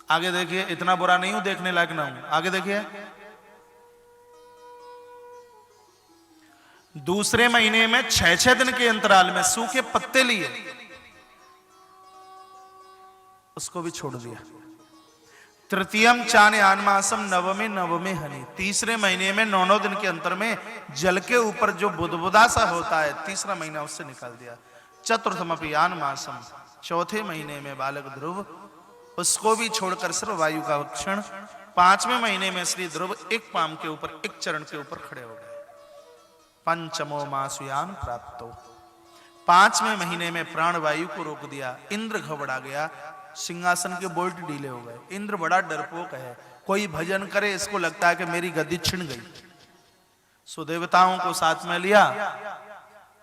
आगे देखिए। इतना बुरा नहीं हूं, देखने लायक ना हूं। आगे देखिए। दूसरे महीने में 6-6 दिन के अंतराल में सूखे पत्ते लिए, उसको भी छोड़ दिया। तृतीयम चान्यान मासम नवमे हनि। तीसरे महीने में 9 दिन के अंतर में जल के ऊपर जो बुदबुदा सा होता है, तीसरा महीना उससे निकाल दिया। चतुर्थमपि यान मासम। चौथे महीने में बालक ध्रुव, उसको भी छोड़कर सिर्फ वायु का भक्षण 5वें महीने में श्री ध्रुव एक पाम के ऊपर, एक चरण के ऊपर खड़े हो गए। पंचमो मासुयाम प्राप्तो, 5वें महीने में प्राणवायु को रोक दिया। इंद्र घबरा गया, सिंहासन के बोल्ट ढीले हो गए। इंद्र बड़ा डरपोक है, कोई भजन करे इसको लगता है कि मेरी गद्दी छिन गई। सो देवताओं को साथ में लिया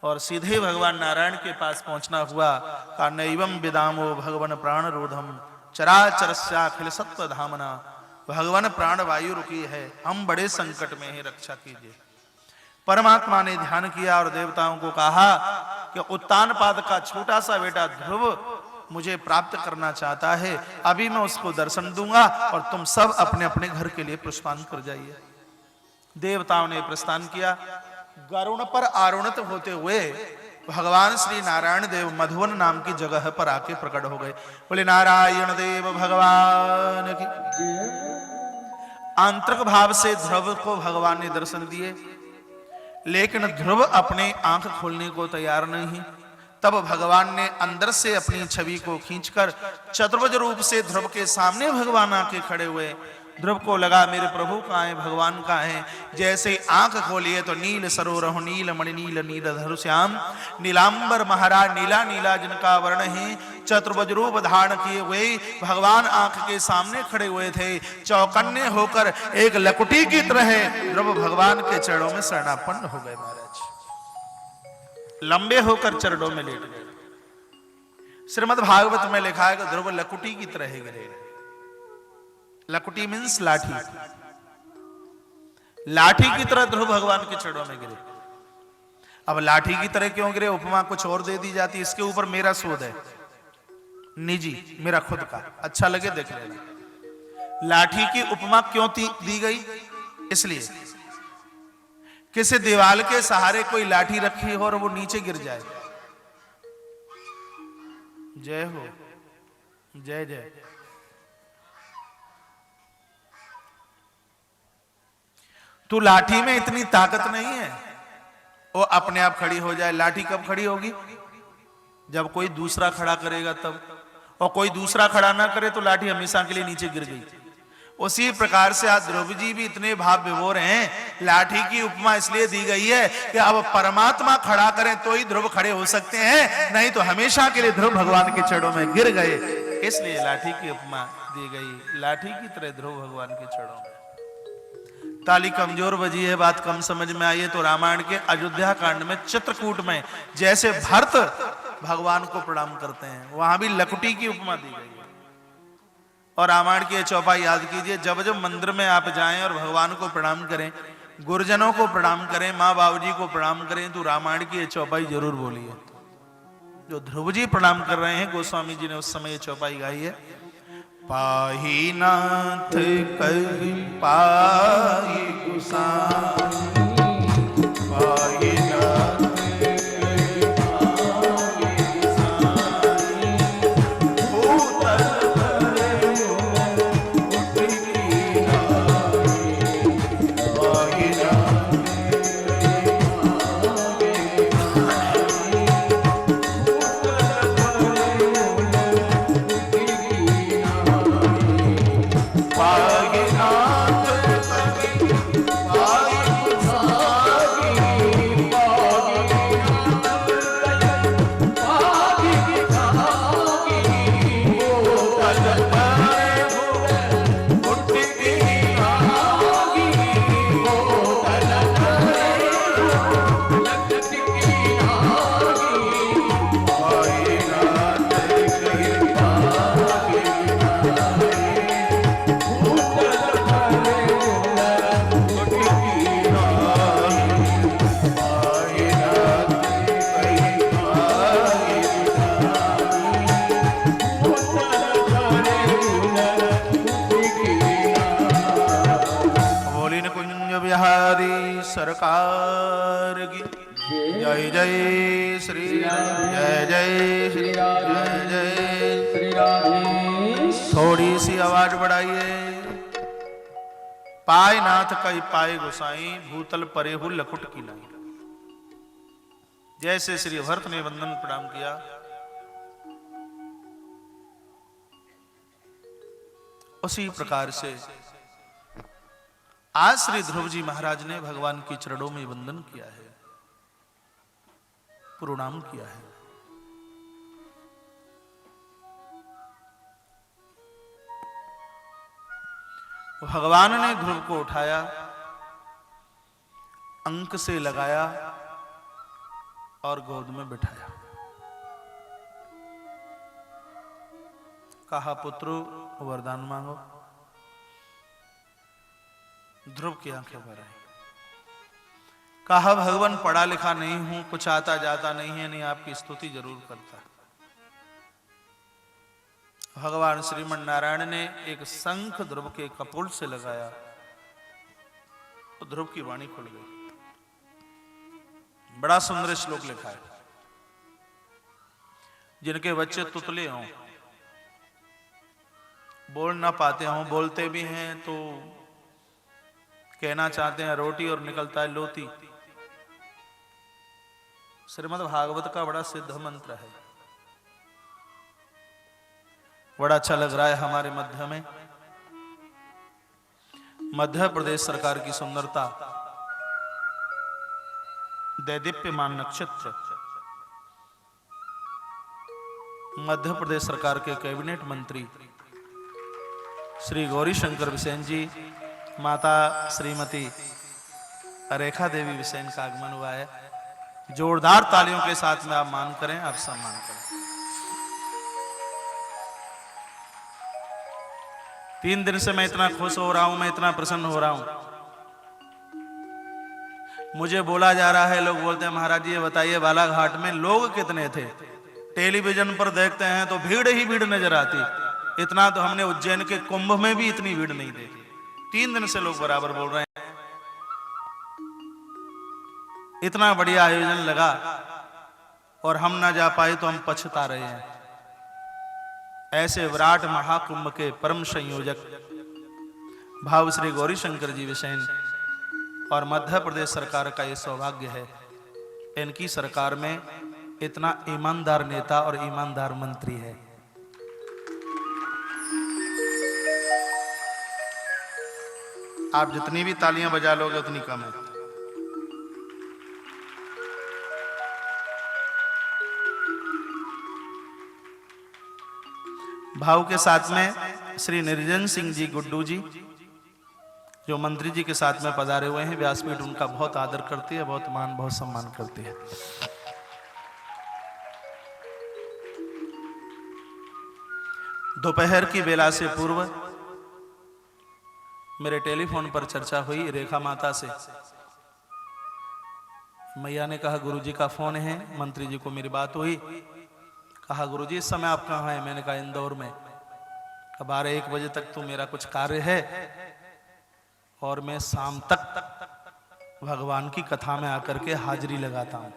और सीधे भगवान नारायण के पास पहुंचना हुआ। का नैवम विदामो भगवन प्राण रोधम चराचरस्याखिल सत्व धामना। भगवान प्राण वायु रुकी है, हम बड़े संकट में हैं, रक्षा कीजिए। परमात्मा ने ध्यान किया और देवताओं को कहा कि उत्तानपाद का छोटा सा बेटा ध्रुव मुझे प्राप्त करना चाहता है, अभी मैं उसको दर्शन दूंगा और तुम सब अपने अपने घर के लिए प्रस्थान कर जाइए। देवताओं ने प्रस्थान किया। गरुण पर आरोहित होते हुए भगवान श्री नारायण देव मधुवन नाम की जगह पर आके प्रकट हो गए। बोले नारायण देव भगवान की। आंतरिक भाव से ध्रुव को भगवान ने दर्शन दिए, लेकिन ध्रुव अपने आंख खोलने को तैयार नहीं। तब भगवान ने अंदर से अपनी छवि को खींचकर चतुर्भुज रूप से ध्रुव के सामने भगवान आके खड़े हुए। ध्रुव को लगा मेरे प्रभु कहाँ है, भगवान कहाँ है। जैसे आंख खोलिए तो नील सरोरह नील मणि नील नीलधर श्याम नीलांबर महाराज, नीला नीला जिनका वर्ण है, चतुर्भुज रूप धारण किए हुए भगवान आंख के सामने खड़े हुए थे। चौकन्ने होकर एक लकुटी की तरह ध्रुव भगवान के चरणों में शरणापन्न हो गए। महाराज लंबे होकर चरणों में लेट गए। श्रीमद् भागवत में लिखा है कि ध्रुव लकुटी की तरह गिरे। लकुटी मीन्स लाठी, लाठी की तरह ध्रुव भगवान के चरणों में गिरे। अब लाठी की तरह क्यों गिरे, उपमा कुछ और दे दी जाती। इसके ऊपर मेरा शोध है, निजी, मेरा खुद का, अच्छा लगे देख लेना। लाठी की उपमा क्यों दी गई, इसलिए किसी दीवार के सहारे कोई लाठी रखी हो और वो नीचे गिर जाए। जय हो, जय जय। तो लाठी में इतनी ताकत नहीं है वो अपने आप खड़ी हो जाए। लाठी कब खड़ी होगी, जब कोई दूसरा खड़ा करेगा तब, और कोई दूसरा खड़ा ना करे तो लाठी हमेशा के लिए नीचे गिर गई। उसी प्रकार से आज ध्रुव जी भी इतने भाव विभोर हैं। लाठी की उपमा इसलिए दी गई है कि अब परमात्मा खड़ा करें तो ही ध्रुव खड़े हो सकते हैं, नहीं तो हमेशा के लिए ध्रुव भगवान के चरणों में गिर गए। इसलिए लाठी की उपमा दी गई, लाठी की तरह ध्रुव भगवान के चरणों में। ताली कमजोर बजी है, बात कम समझ में आई है तो रामायण के अयोध्या कांड में चित्रकूट में जैसे भरत भगवान को प्रणाम करते हैं, वहां भी लकुटी की उपमा दी गई है। और रामायण की चौपाई याद कीजिए, जब जब मंदिर में आप जाएं और भगवान को प्रणाम करें, गुरुजनों को प्रणाम करें, माँ बाबूजी को प्रणाम करें, तो रामायण की चौपाई जरूर बोलिए। जो ध्रुव जी प्रणाम कर रहे हैं, गोस्वामी जी ने उस समय चौपाई गाई है। पाही नाथ कहि पाही गुसाई, पाही नाथ कहि पाही गुसाई, भूतल भरे उठ की नाई, पाही नाथ कहि पाही गुसाई, भूतल भरे उठ की सरकार की जय जय श्री जय जय श्री जय जय श्री राधे। थोड़ी सी आवाज बढ़ाइए। पाय नाथ कहि पाए गोसाई, भूतल परे हु लकुट की नाई। जैसे श्री भरत ने वंदन प्रणाम किया, उसी प्रकार से आज श्री ध्रुव जी महाराज ने भगवान की चरणों में वंदन किया है, प्रणाम किया है। भगवान ने ध्रुव को उठाया, अंक से लगाया और गोद में बिठाया। कहा पुत्रो वरदान मांगो। ध्रुव की आंखें भर आई। कहा भगवान पढ़ा लिखा नहीं हूं, कुछ आता जाता नहीं है, नहीं आपकी स्तुति जरूर करता। भगवान श्रीमन नारायण ने एक शंख ध्रुव के कपोल से लगाया तो ध्रुव की वाणी खुल गई। बड़ा सुंदर श्लोक लिखा है। जिनके बच्चे तुतले हों, बोल ना पाते हों, बोलते भी हैं तो कहना चाहते हैं रोटी और निकलता है लोती, श्रीमद् भागवत का बड़ा सिद्ध मंत्र है। बड़ा अच्छा लग रहा है हमारे मध्य में। मध्य प्रदेश सरकार की सुंदरता, दैदीप्यमान नक्षत्र, मध्य प्रदेश सरकार के कैबिनेट मंत्री श्री गौरी शंकर बिसेन जी, माता श्रीमती रेखा देवी बिसेन का आगमन हुआ है। जोरदार तालियों के साथ में आप मान करें, आप सम्मान करें। 3 दिन से मैं इतना खुश हो रहा हूं, मैं इतना प्रसन्न हो रहा हूं। मुझे बोला जा रहा है, लोग बोलते हैं महाराज जी ये बताइए बालाघाट में लोग कितने थे। टेलीविजन पर देखते हैं तो भीड़ ही भीड़ नजर आती। इतना तो हमने उज्जैन के कुंभ में भी इतनी भीड़ नहीं देखी। 3 दिन से लोग बराबर बोल रहे हैं। इतना बढ़िया आयोजन लगा और हम ना जा पाए तो हम पछता रहे हैं। ऐसे विराट महाकुंभ के परम संयोजक भाव श्री गौरी शंकर जी बिसेन और मध्य प्रदेश सरकार का ये सौभाग्य है, इनकी सरकार में इतना ईमानदार नेता और ईमानदार मंत्री है। आप जितनी भी तालियां बजा लोगे उतनी कम है। भाव के साथ में श्री निर्जन सिंह जी गुड्डू जी जो मंत्री जी के साथ में पधारे हुए हैं। व्यासपीठ उनका बहुत आदर करती है, बहुत मान बहुत सम्मान करती है। दोपहर की बेला से पूर्व मेरे टेलीफोन पर चर्चा हुई रेखा माता से। मैया ने कहा गुरुजी का फोन है। मंत्री जी को मेरी बात हुई। कहा गुरुजी इस समय आप कहाँ हैं? मैंने कहा इंदौर में। 12-1 बजे तक तो मेरा कुछ कार्य है और मैं शाम तक भगवान की कथा में आकर के हाजिरी लगाता हूं।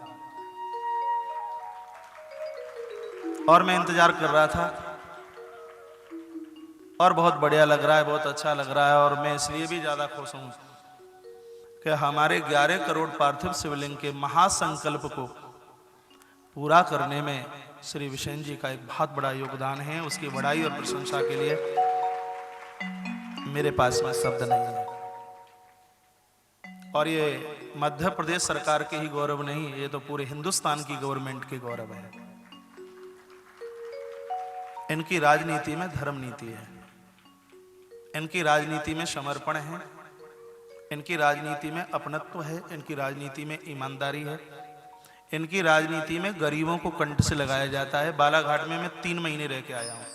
और मैं इंतजार कर रहा था और बहुत बढ़िया लग रहा है, बहुत अच्छा लग रहा है। और मैं इसलिए भी ज्यादा खुश हूं कि हमारे 11 करोड़ पार्थिव शिवलिंग के महासंकल्प को पूरा करने में श्री बिसेन जी का एक बहुत बड़ा योगदान है। उसकी बड़ाई और प्रशंसा के लिए मेरे पास में शब्द नहीं है। और ये मध्य प्रदेश सरकार के ही गौरव नहीं, ये तो पूरे हिंदुस्तान की गवर्नमेंट के गौरव है। इनकी राजनीति में धर्म नीति है, इनकी राजनीति में समर्पण है, इनकी राजनीति में अपनत्व है, इनकी राजनीति में ईमानदारी है, इनकी राजनीति में गरीबों को कंठ से लगाया जाता है। बालाघाट में मैं 3 महीने रह के आया हूं।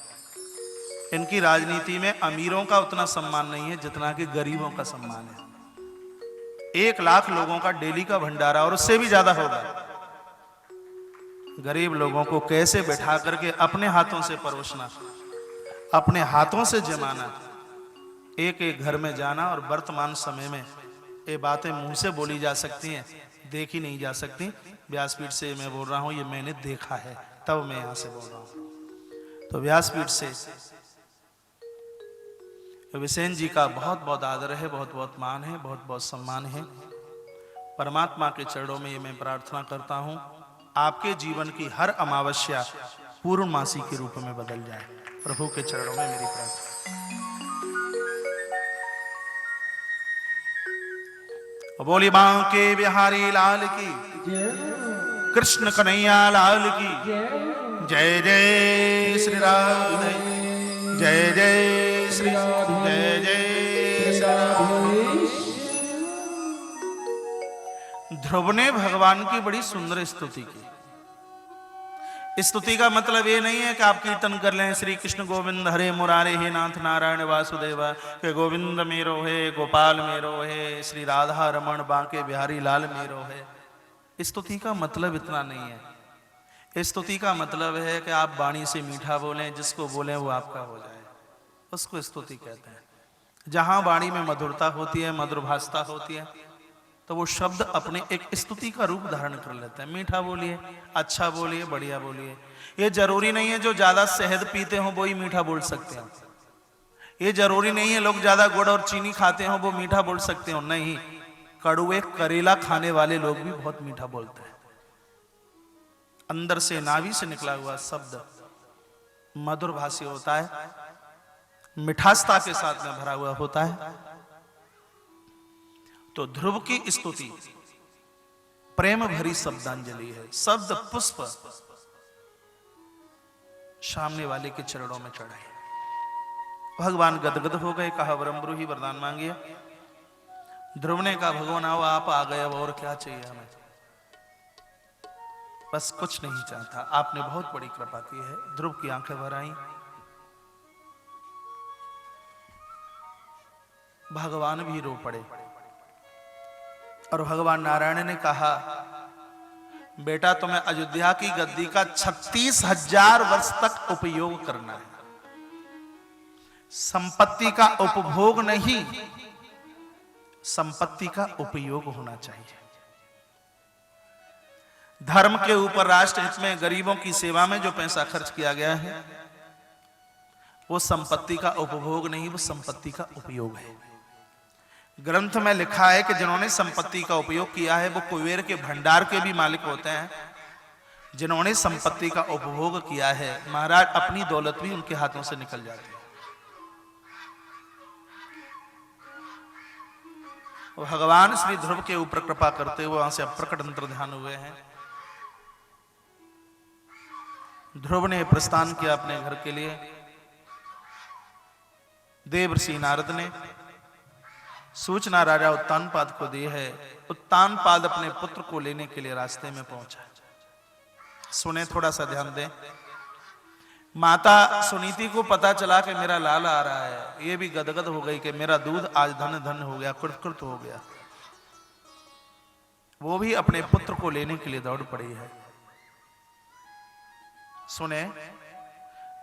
इनकी राजनीति में अमीरों का उतना सम्मान नहीं है जितना कि गरीबों का सम्मान है। 1 लाख लोगों का डेली का भंडारा और उससे भी ज्यादा होगा। गरीब लोगों को कैसे बैठा करके अपने हाथों से परोसना, अपने हाथों से जमाना, एक एक घर में जाना। और वर्तमान समय में ये बातें मुंह से बोली जा सकती हैं, देखी नहीं जा सकती। व्यासपीठ से मैं बोल रहा हूं, ये मैंने देखा है तब मैं यहां से बोल रहा हूं। तो व्यासपीठ से बिसेन जी का बहुत बहुत आदर है, बहुत बहुत मान है, बहुत बहुत सम्मान है। परमात्मा के चरणों में ये मैं प्रार्थना करता हूं आपके जीवन की हर अमावस्या पूर्णमासी के रूप में बदल जाए। प्रभु के चरणों में मेरी प्रार्थना। बोली बांके बिहारी लाल की, कृष्ण कन्हैया लाल की, जय जय श्री राधे, जय जय श्री, जय जय श्री राधे। ध्रुव ने भगवान की बड़ी सुंदर स्तुति की। स्तुति का मतलब ये नहीं है कि आप कीर्तन कर लें श्री कृष्ण गोविंद हरे मुरारे हे नाथ नारायण वासुदेवा, के गोविंद मेरो है, गोपाल मेरो है, श्री राधा रमण बांके बिहारी लाल मेरो है। स्तुति का मतलब इतना नहीं है। स्तुति का मतलब है कि आप वाणी से मीठा बोलें, जिसको बोलें वो आपका हो जाए, उसको स्तुति कहते हैं। जहां वाणी में मधुरता होती है, मधुरभाषता होती है, तो वो शब्द अपने एक स्तुति का रूप धारण कर लेते हैं। मीठा बोलिए, अच्छा बोलिए, बढ़िया बोलिए। ये जरूरी नहीं है जो ज्यादा शहद पीते हो वो ही मीठा बोल सकते हो। ये जरूरी नहीं है लोग ज्यादा गुड़ और चीनी खाते हो वो मीठा बोल सकते हो। नहीं, कड़ुए करेला खाने वाले लोग भी बहुत मीठा बोलते हैं। अंदर से, नाभि से निकला हुआ शब्द मधुरभाषी होता है, मिठासता के साथ में भरा हुआ होता है। तो ध्रुव की स्तुति प्रेम भरी शब्दांजलि है। शब्द पुष्प सामने वाले के चरणों में चढ़ाए। भगवान गदगद हो गए, कहा वरम्ब्रु ही वरदान मांगिए। ध्रुव ने कहा भगवान आओ, आप आ गए, अब और क्या चाहिए हमें, बस कुछ नहीं चाहता, आपने बहुत बड़ी कृपा की है। ध्रुव की आंखें भर आई। भगवान भी रो पड़े और भगवान नारायण ने कहा बेटा तुम्हें अयोध्या की गद्दी का 36,000 वर्ष तक उपयोग करना है। संपत्ति का उपभोग नहीं, संपत्ति का उपयोग होना चाहिए। धर्म के ऊपर, राष्ट्र हित में, गरीबों की सेवा में जो पैसा खर्च किया गया है वो संपत्ति का उपभोग नहीं, वो संपत्ति का उपयोग है। ग्रंथ में लिखा है कि जिन्होंने संपत्ति का उपयोग किया है वो कुबेर के भंडार के भी मालिक होते हैं। जिन्होंने संपत्ति का उपभोग किया है महाराज, अपनी दौलत भी उनके हाथों से निकल जाती है। भगवान श्री ध्रुव के ऊपर कृपा करते हुए वहां से अप्रकट अंतर्ध्यान हुए हैं। ध्रुव ने प्रस्थान किया अपने घर के लिए। देवर्षि नारद ने सूचना राजा उत्तानपाद को दी है। उत्तानपाद अपने पुत्र को लेने के लिए रास्ते में पहुंचा। सुने, थोड़ा सा ध्यान दें। माता सुनीति को पता चला कि मेरा लाला आ रहा है। ये भी गदगद हो गई कि मेरा दूध आज धन धन हो गया, कृत हो गया। वो भी अपने पुत्र को लेने के लिए दौड़ पड़ी है। सुने,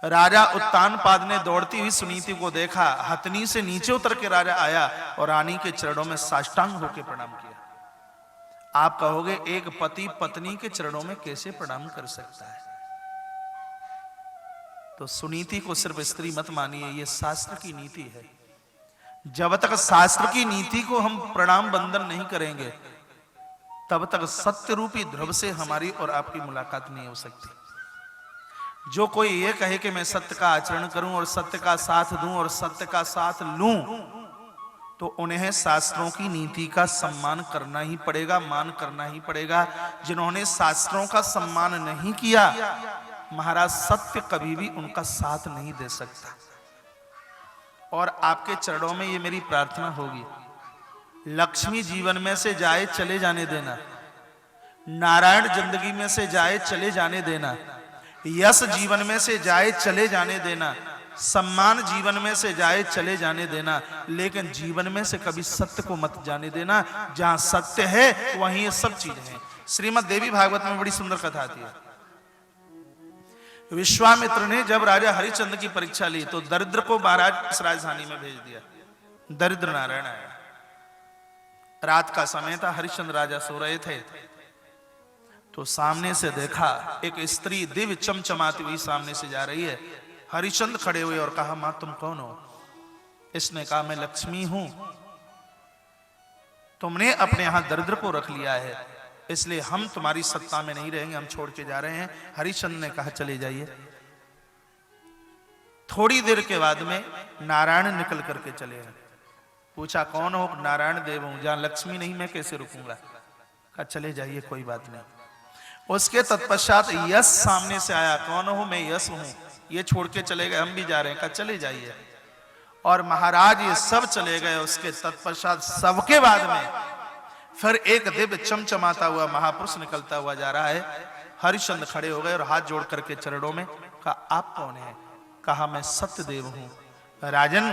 राजा उत्तानपाद ने दौड़ती हुई सुनीति को देखा। हथनी से नीचे उतर के राजा आया और रानी के चरणों में साष्टांग होकर प्रणाम किया। आप कहोगे एक पति पत्नी के चरणों में कैसे प्रणाम कर सकता है? तो सुनीति को सिर्फ स्त्री मत मानिए, ये शास्त्र की नीति है। जब तक शास्त्र की नीति को हम प्रणाम बंदन नहीं करेंगे तब तक सत्य रूपी ध्रुव से हमारी और आपकी मुलाकात नहीं हो सकती। जो कोई ये कहे कि मैं सत्य का आचरण करूं और सत्य का साथ दूं और सत्य का साथ लूं, तो उन्हें शास्त्रों की नीति का सम्मान करना ही पड़ेगा, मान करना ही पड़ेगा। जिन्होंने शास्त्रों का सम्मान नहीं किया महाराज, सत्य कभी भी उनका साथ नहीं दे सकता। और आपके चरणों में ये मेरी प्रार्थना होगी, लक्ष्मी जीवन में से जाए चले जाने देना, नारायण जिंदगी में से जाए चले जाने देना, यश जीवन में से जाए चले जाने देना, सम्मान जीवन में से जाए चले जाने देना, लेकिन जीवन में से कभी सत्य को मत जाने देना। जहां सत्य है वहीं ये सब चीजें हैं। श्रीमद् देवी भागवत में बड़ी सुंदर कथा आती है। विश्वामित्र ने जब राजा हरिश्चंद्र की परीक्षा ली तो दरिद्र को महाराज इस राजधानी में भेज दिया। दरिद्र नारायण आया। रात का समय था, हरिश्चंद्र राजा सो रहे थे, तो सामने से देखा एक स्त्री दिव्य चमचमाती हुई सामने से जा रही है। हरिश्चंद्र खड़े हुए और कहा मां तुम कौन हो? इसने कहा मैं लक्ष्मी हूं, तुमने अपने यहां दरिद्र को रख लिया है, इसलिए हम तुम्हारी सत्ता में नहीं रहेंगे, हम छोड़ के जा रहे हैं। हरिश्चंद्र ने कहा चले जाइए। थोड़ी देर के बाद में नारायण निकल करके चले गए। पूछा कौन हो? नारायण देव हूं, जहां लक्ष्मी नहीं मैं कैसे रुकूंगा? कहा चले जाइए कोई बात नहीं। उसके तत्पश्चात यश सामने से आया, कौन हो? मैं यश हूं, ये छोड़ के चले गए, हम भी जा रहे हैं। कहा चले जाइए। और महाराज ये सब चले गए। उसके तत्पश्चात सबके बाद में फिर एक दिव्य चमचमाता हुआ महापुरुष निकलता हुआ जा रहा है। हरिश्चंद्र खड़े हो गए और हाथ जोड़ करके चरणों में कहा आप कौन है? कहा मैं सत्यदेव हूं। राजन,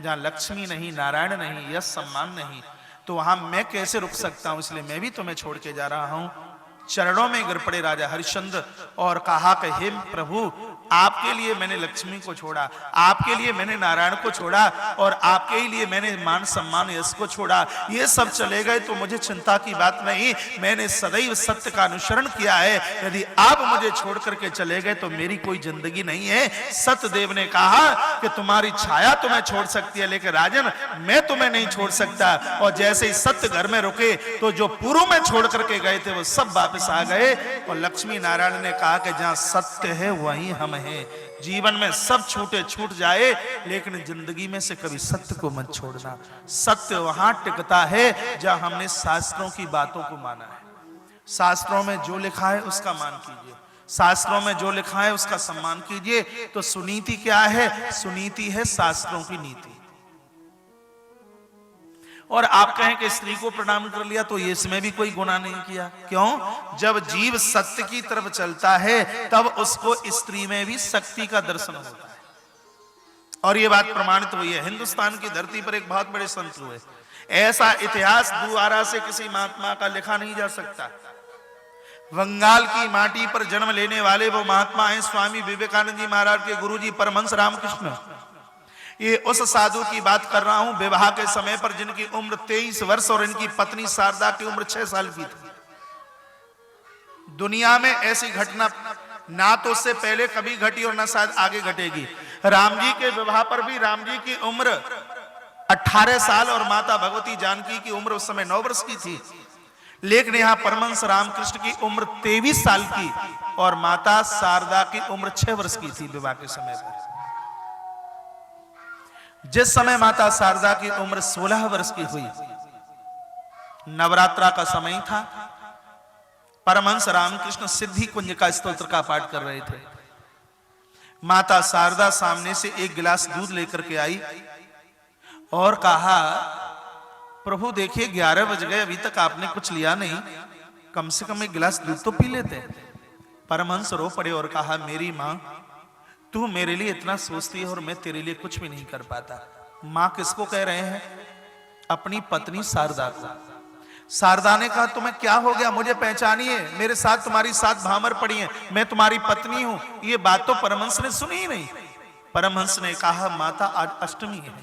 जहां लक्ष्मी नहीं, नारायण नहीं, यश सम्मान नहीं, तो वहां मैं कैसे रुक सकता हूं? इसलिए मैं भी तुम्हें छोड़ के जा रहा हूं। चरणों में गिर पड़े राजा हरिश्चंद्र और कहा कि हे प्रभु, आपके लिए मैंने लक्ष्मी को छोड़ा, आपके लिए मैंने नारायण को छोड़ा, और आपके ही लिए मैंने मान सम्मान यश को छोड़ा। ये सब चले गए तो मुझे चिंता की बात नहीं, मैंने सदैव सत्य का अनुसरण किया है। यदि आप मुझे छोड़ करके चले गए तो मेरी कोई जिंदगी नहीं है। सत्यदेव ने कहा कि तुम्हारी छाया तुम्हें छोड़ सकती है, लेकिन राजन मैं तुम्हें नहीं छोड़ सकता। और जैसे ही सत्य घर में रुके तो जो पूर्व में छोड़ करके गए थे वो सब वापस आ गए। और लक्ष्मी नारायण ने कहा कि जहां सत्य है वहीं हम हैं। जीवन में सब छूट जाए, लेकिन जिंदगी में से कभी सत्य को मत छोड़ना। सत्य वहां टिकता है जहां हमने शास्त्रों की बातों को माना है। शास्त्रों में जो लिखा है उसका मान कीजिए, शास्त्रों में जो लिखा है उसका सम्मान कीजिए। तो सुनीति क्या है? सुनीति है शास्त्रों की नीति। और आप कहें कि स्त्री को प्रणाम कर लिया तो इसमें भी कोई गुनाह नहीं किया। क्यों? जब जीव सत्य की तरफ चलता है तब उसको स्त्री में भी शक्ति का दर्शन होता है। और ये बात प्रमाणित हुई है। हिंदुस्तान की धरती पर एक बहुत बड़े संत हुए, ऐसा इतिहास दोबारा से किसी महात्मा का लिखा नहीं जा सकता। बंगाल की माटी पर जन्म लेने वाले वो महात्मा हैं स्वामी विवेकानंद जी महाराज के गुरु जी परमहंस रामकृष्ण। ये उस साधु की बात कर रहा हूं विवाह के समय पर जिनकी उम्र 23 वर्ष और इनकी पत्नी शारदा की उम्र 6 साल की थी। दुनिया में ऐसी घटना ना तो उससे पहले कभी घटी और ना शायद आगे घटेगी। राम जी के विवाह पर भी राम जी की उम्र 18 साल और माता भगवती जानकी की उम्र उस समय 9 वर्ष की थी। लेकिन यहां परमहंस रामकृष्ण की उम्र 23 साल की और माता शारदा की उम्र 6 वर्ष की थी विवाह के समय पर। जिस समय माता शारदा की उम्र 16 वर्ष की हुई, नवरात्रा का समय था, परमहंस रामकृष्ण सिद्धि कुंज का स्तोत्र का पाठ कर रहे थे। माता शारदा सामने से एक गिलास दूध लेकर के आई और कहा, प्रभु देखिए 11 बज गए, अभी तक आपने कुछ लिया नहीं, कम से कम एक गिलास दूध तो पी लेते। परमहंस रो पड़े और कहा, मेरी मां, तू मेरे लिए इतना सोचती है और मैं तेरे लिए कुछ भी नहीं कर पाता। मां किसको कह रहे हैं? अपनी पत्नी शारदा को। शारदा ने कहा, तुम्हें क्या हो गया? मुझे पहचानिए, मेरे साथ तुम्हारी 7 भामर पड़ी हैं, मैं तुम्हारी पत्नी हूं। ये बात तो परमहंस ने सुनी ही नहीं। परमहंस ने कहा, माता आज अष्टमी है,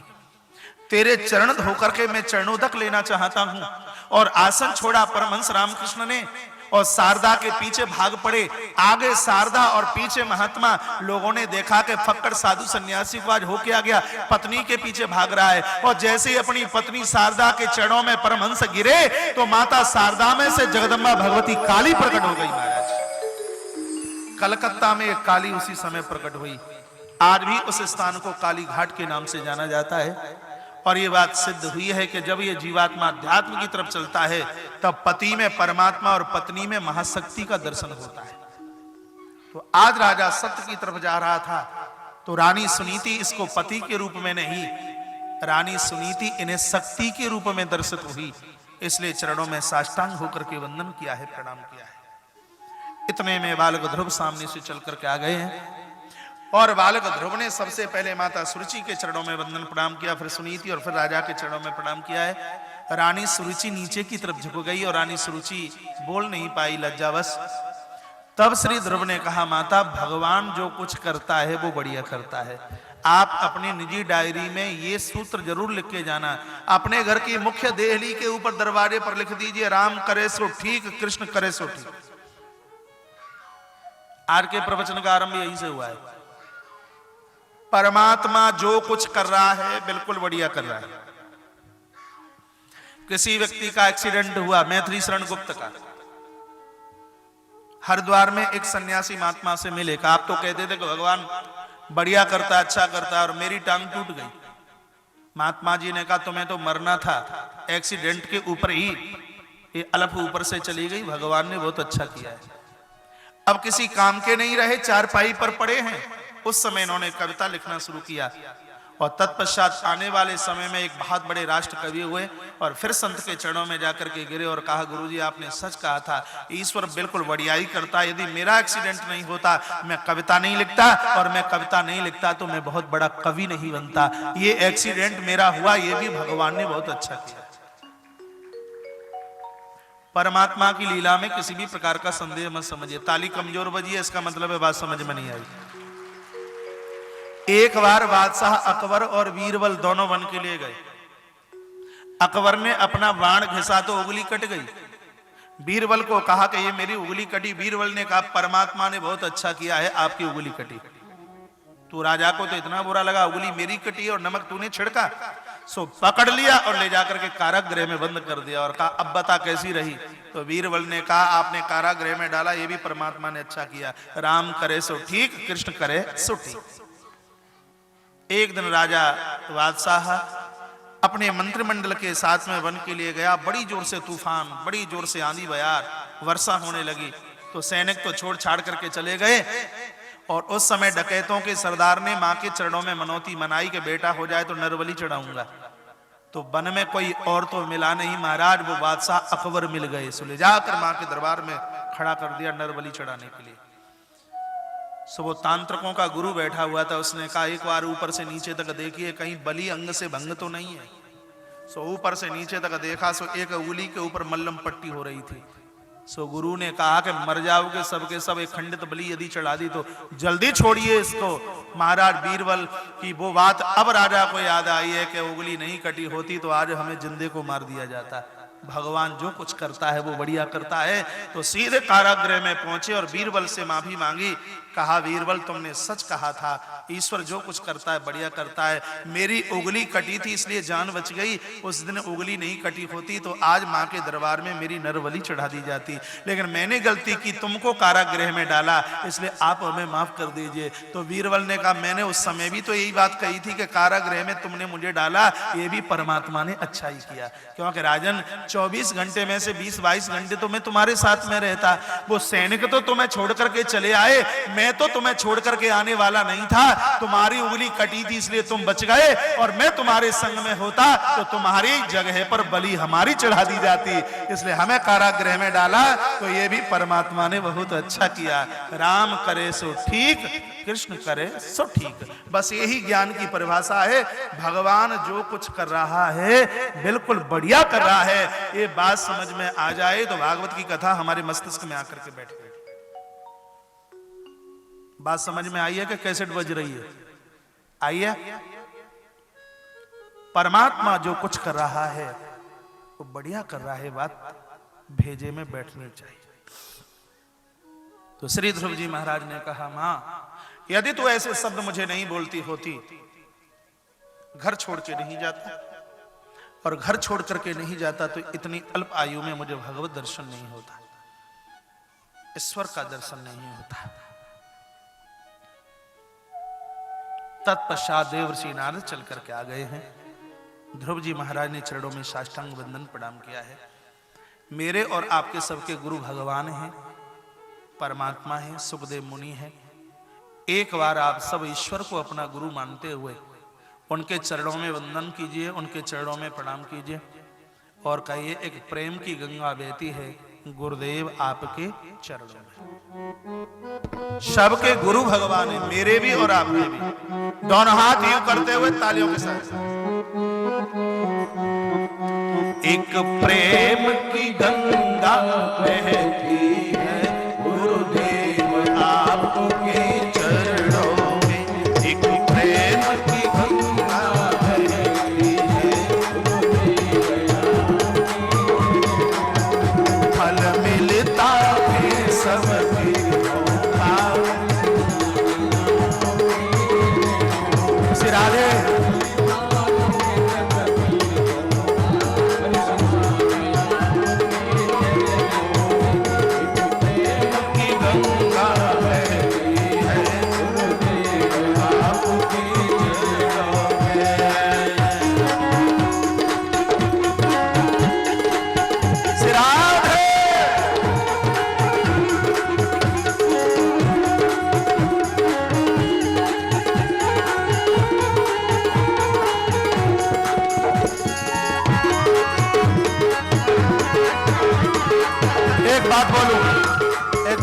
तेरे चरण धोकर के मैं चरणोदक लेना चाहता हूं। और आसन छोड़ा परमहंस रामकृष्ण ने और शारदा के पीछे भाग पड़े। आगे शारदा और पीछे महात्मा। लोगों ने देखा कि फक्कड़ साधु सन्यासी को आज हो क्या गया, पत्नी के पीछे भाग रहा है। और जैसे ही अपनी पत्नी शारदा के चरणों में परमहंस गिरे तो माता शारदा में से जगदम्बा भगवती काली प्रकट हो गई। महाराज, कलकत्ता में एक काली उसी समय प्रकट हुई। आज भी उस स्थान को काली घाट के नाम से जाना जाता है। और ये बात सिद्ध हुई है कि जब ये जीवात्मा अध्यात्म की तरफ चलता है तब पति में परमात्मा और पत्नी में महाशक्ति का दर्शन होता है। तो आज राजा सत्य की तरफ जा रहा था तो रानी सुनीति इसको पति के रूप में नहीं, रानी सुनीति इन्हें शक्ति के रूप में दर्शित हुई। इसलिए चरणों में साष्टांग होकर के वंदन किया है, प्रणाम किया है। इतने में बालक ध्रुव सामने से चल करके आ गए हैं और बालक ध्रुव ने सबसे पहले माता सुरुचि के चरणों में वंदन प्रणाम किया, फिर सुनीति और फिर राजा के चरणों में प्रणाम किया है। रानी सुरुचि नीचे की तरफ झुक गई और रानी सुरुचि बोल नहीं पाई लज्जावश। तब श्री ध्रुव ने कहा, माता भगवान जो कुछ करता है वो बढ़िया करता है। आप अपनी निजी डायरी में ये सूत्र जरूर लिख के जाना, अपने घर की मुख्य देहली के ऊपर दरवाजे पर लिख दीजिए, राम करे सो ठीक, कृष्ण करे सो ठीक। आज के प्रवचन का आरंभ यही से हुआ है। परमात्मा जो कुछ कर रहा है बिल्कुल बढ़िया कर रहा है। किसी व्यक्ति का एक्सीडेंट हुआ, मैथिली शरण गुप्त का, हरिद्वार में एक सन्यासी महात्मा से मिले। आप तो कहते थे कि भगवान बढ़िया करता है, अच्छा करता है, और मेरी टांग टूट गई। महात्मा जी ने कहा तुम्हें तो मरना था, एक्सीडेंट के ऊपर ही ये अलफ ऊपर से चली गई, भगवान ने बहुत अच्छा किया है। अब किसी काम के नहीं रहे, चारपाई पर पड़े हैं। उस समय इन्होंने कविता लिखना शुरू किया और तत्पश्चात आने वाले समय में एक बहुत बड़े राष्ट्र कवि हुए और फिर संत के चरणों में जाकर के गिरे और कहा, गुरुजी आपने सच कहा था, ईश्वर बिल्कुल बढ़ियाई करता। यदि मेरा एक्सीडेंट नहीं होता मैं कविता नहीं लिखता, और मैं कविता नहीं लिखता तो मैं बहुत बड़ा कवि नहीं बनता। ये एक्सीडेंट मेरा हुआ, ये भी भगवान ने बहुत अच्छा किया। परमात्मा की लीला में किसी भी प्रकार का संदेह मत समझिए। ताली कमजोर बजी है इसका मतलब है बात समझ में नहीं आई। एक बार बादशाह अकबर और बीरबल दोनों वन के लिए गए। अकबर ने अपना बाण घिसा तो उंगली कट गई। बीरबल को कहा कि ये मेरी उंगली कटी। बीरबल ने कहा परमात्मा ने बहुत अच्छा किया है, आपकी उंगली कटी। तो राजा को तो इतना बुरा लगा, उंगली मेरी कटी और नमक तूने छिड़का। सो पकड़ लिया और ले जाकर के कारागृह में बंद कर दिया और कहा अब बता कैसी रही। तो बीरबल ने कहा आपने कारागृह में डाला, ये भी परमात्मा ने अच्छा किया। राम करे सो ठीक, कृष्ण करे सो ठीक। एक दिन राजा बादशाह अपने मंत्रिमंडल के साथ में वन के लिए गया। बड़ी जोर से तूफान, बड़ी जोर से आंधी बयार, वर्षा होने लगी। तो सैनिक तो छोड़ छाड़ करके चले गए। और उस समय डकैतों के सरदार ने मां के चरणों में मनौती मनाई कि बेटा हो जाए तो नरबली चढ़ाऊंगा। तो वन में कोई और तो मिला नहीं महाराज, वो बादशाह अकबर मिल गए। सो ले जाकर मां के दरबार में खड़ा कर दिया नरबली चढ़ाने के लिए। सो वो तांत्रिकों का गुरु बैठा हुआ था, उसने कहा एक बार ऊपर से नीचे तक देखिए कहीं बलि अंग से भंग तो नहीं है। सो ऊपर से नीचे तक देखा, सो एक उंगली के ऊपर मल्लम पट्टी हो रही थी। सो गुरु ने कहा कि मर जाओगे सबके सब, एक खंडित बलि यदि चढ़ा दी तो जल्दी छोड़िए इसको। महाराज बीरबल की वो बात अब राजा को याद आई है कि उंगली नहीं कटी होती तो आज हमें जिंदे को मार दिया जाता। भगवान जो कुछ करता है वो बढ़िया करता है। तो सीधे कारागृह में पहुंचे और बीरबल से माफी मांगी। कहा बीरबल तुमने सच कहा था, ईश्वर जो कुछ करता है बढ़िया करता है। मेरी उंगली कटी थी इसलिए जान बच गई, उस दिन उंगली नहीं कटी होती तो आज मां के दरबार में मेरी नरबली चढ़ा दी जाती। लेकिन मैंने गलती की, तुमको कारागृह में डाला, इसलिए आप हमें माफ कर दीजिए। तो बीरबल ने कहा मैंने उस समय भी तो यही बात कही थी कि कारागृह में तुमने मुझे डाला, ये भी परमात्मा ने अच्छा ही किया। क्योंकि राजन 24 घंटे में से 20-22 घंटे तो मैं तुम्हारे साथ में रहता। वो सैनिक तो तुम्हें छोड़ करके चले आए, मैं तो तुम्हें छोड़ करके आने वाला नहीं था। तुम्हारी उंगली कटी थी इसलिए तुम बच गए, और मैं तुम्हारे संग में होता तो तुम्हारी जगह पर बलि हमारी चढ़ा दी जाती। इसलिए हमें कारागृह में डाला, तो ये भी परमात्मा ने बहुत अच्छा किया। राम करे सो ठीक, कृष्ण करे सो ठीक। बस यही ज्ञान की परिभाषा है। भगवान जो कुछ कर रहा है बिल्कुल बढ़िया कर रहा है। ये बात समझ में आ जाए तो भागवत की कथा हमारे मस्तिष्क में आकर के बैठ गई। बात समझ में आई है कि कैसेट बज रही है? आई है? परमात्मा जो कुछ कर रहा है वो बढ़िया कर रहा है, बात भेजे में बैठनी चाहिए। तो श्री ध्रुव जी महाराज ने कहा मां यदि तू ऐसे शब्द मुझे नहीं बोलती होती, घर छोड़ के नहीं जाता, और घर छोड़ करके नहीं जाता तो इतनी अल्प आयु में मुझे भगवत दर्शन नहीं होता, ईश्वर का दर्शन नहीं होता। तत्पश्चात देवर्षि नारद चल करके आ गए हैं। ध्रुव जी महाराज ने चरणों में साष्टांग वंदन प्रणाम किया है। मेरे और आपके सबके गुरु भगवान हैं, परमात्मा हैं, सुखदेव मुनि हैं। एक बार आप सब ईश्वर को अपना गुरु मानते हुए उनके चरणों में वंदन कीजिए, उनके चरणों में प्रणाम कीजिए और कहिए एक प्रेम की गंगा बहती है गुरुदेव आपके चरणों में। सबके गुरु भगवान है, मेरे भी और आपके भी। दोनों हाथ यूं करते हुए तालियों के साथ एक प्रेम की गंगा बहती है गुरुदेव आपके चरणों में। एक प्रेम की गंगा बहती है फल मिलता है सबकी राधे।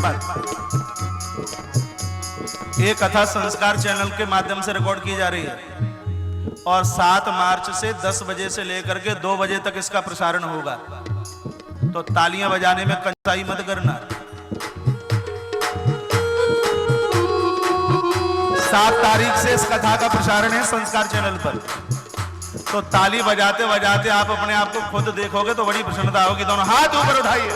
बात, ये कथा संस्कार चैनल के माध्यम से रिकॉर्ड की जा रही है और 7 मार्च से 10 बजे से लेकर के 2 बजे तक इसका प्रसारण होगा। तो तालियां बजाने में कंसाई मत करना। 7 तारीख से इस कथा का प्रसारण है संस्कार चैनल पर। तो ताली बजाते बजाते आप अपने आप को खुद देखोगे तो बड़ी प्रसन्नता होगी। दोनों हाथ ऊपर उठाइए।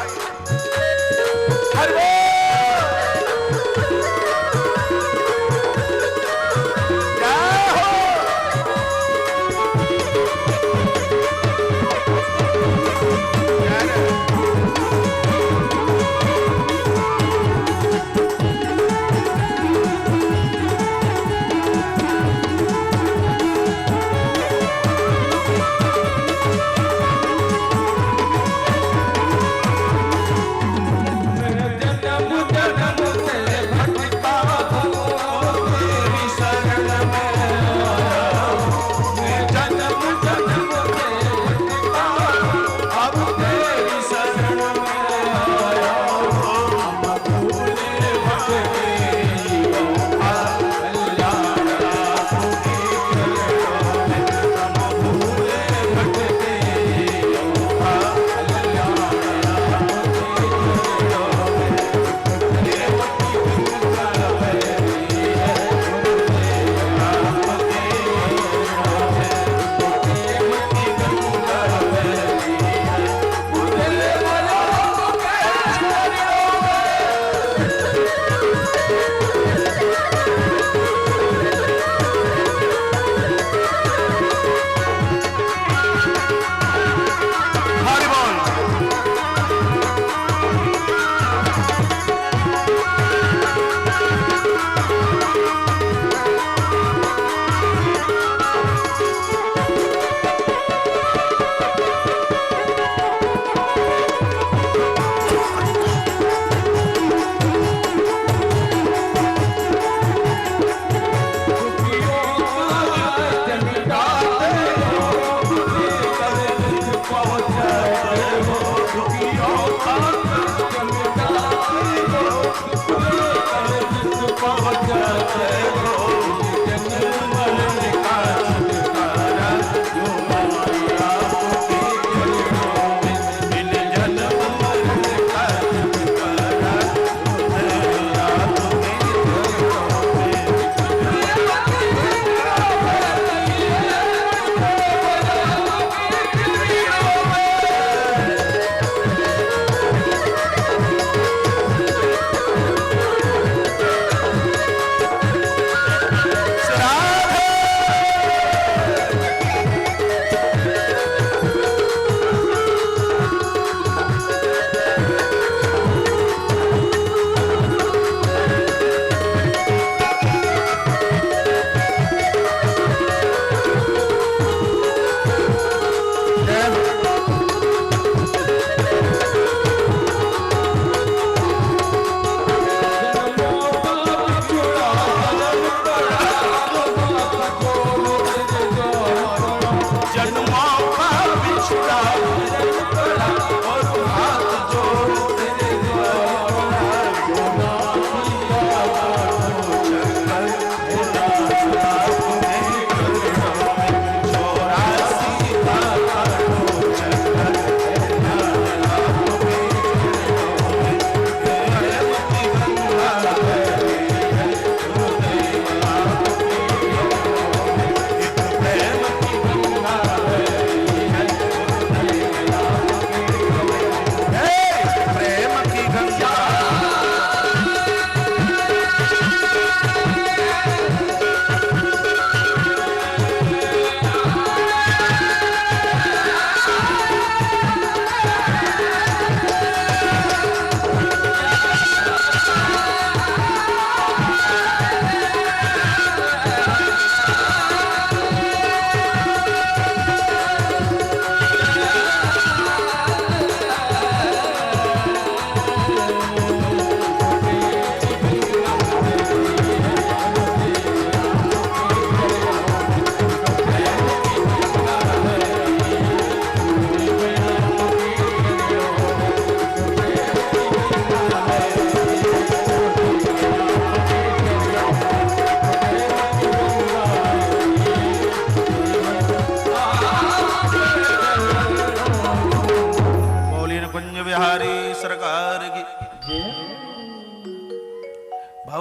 जन्म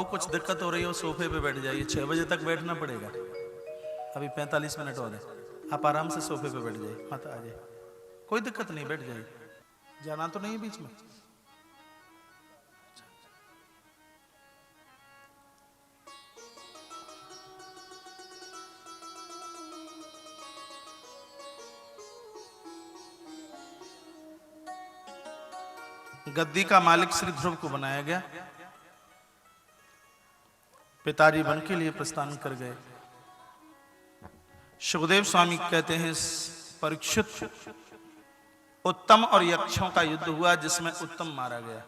भाऊ कुछ दिक्कत हो रही हो, सोफे पे बैठ जाइए, 6 बजे तक बैठना पड़ेगा, अभी 45 मिनट और है, आप आराम से सोफे पे बैठ जाइए, माता आ जाइए, कोई दिक्कत नहीं, बैठ जाइए, जाना तो नहीं है बीच में। गद्दी का मालिक श्री ध्रुव को बनाया गया, पिताजी वन के लिए प्रस्थान कर गए। सुखदेव स्वामी कहते हैं परीक्षित, उत्तम और यक्षों का युद्ध हुआ जिसमें उत्तम मारा गया।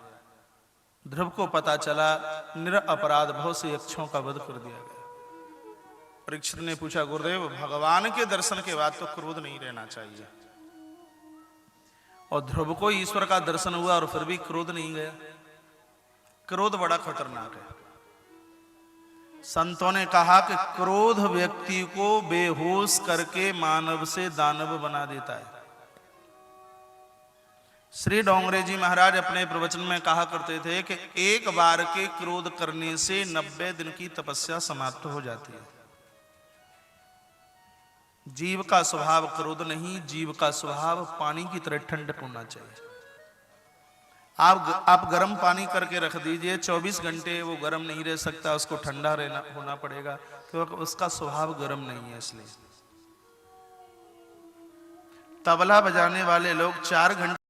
ध्रुव को पता चला निरपराध भाव से यक्षों का वध कर दिया गया। परीक्षित ने पूछा, गुरुदेव भगवान के दर्शन के बाद तो क्रोध नहीं रहना चाहिए, और ध्रुव को ईश्वर का दर्शन हुआ और फिर भी क्रोध नहीं गया। क्रोध बड़ा खतरनाक है। संतों ने कहा कि क्रोध व्यक्ति को बेहोश करके मानव से दानव बना देता है। श्री डोंगरे जी महाराज अपने प्रवचन में कहा करते थे कि एक बार के क्रोध करने से 90 दिन की तपस्या समाप्त हो जाती है। जीव का स्वभाव क्रोध नहीं, जीव का स्वभाव पानी की तरह ठंडक होना चाहिए। आप गर्म पानी करके रख दीजिए, 24 घंटे वो गर्म नहीं रह सकता, उसको ठंडा रहना होना पड़ेगा, क्योंकि उसका स्वभाव गर्म नहीं है। इसलिए तबला बजाने वाले लोग 4 घंटे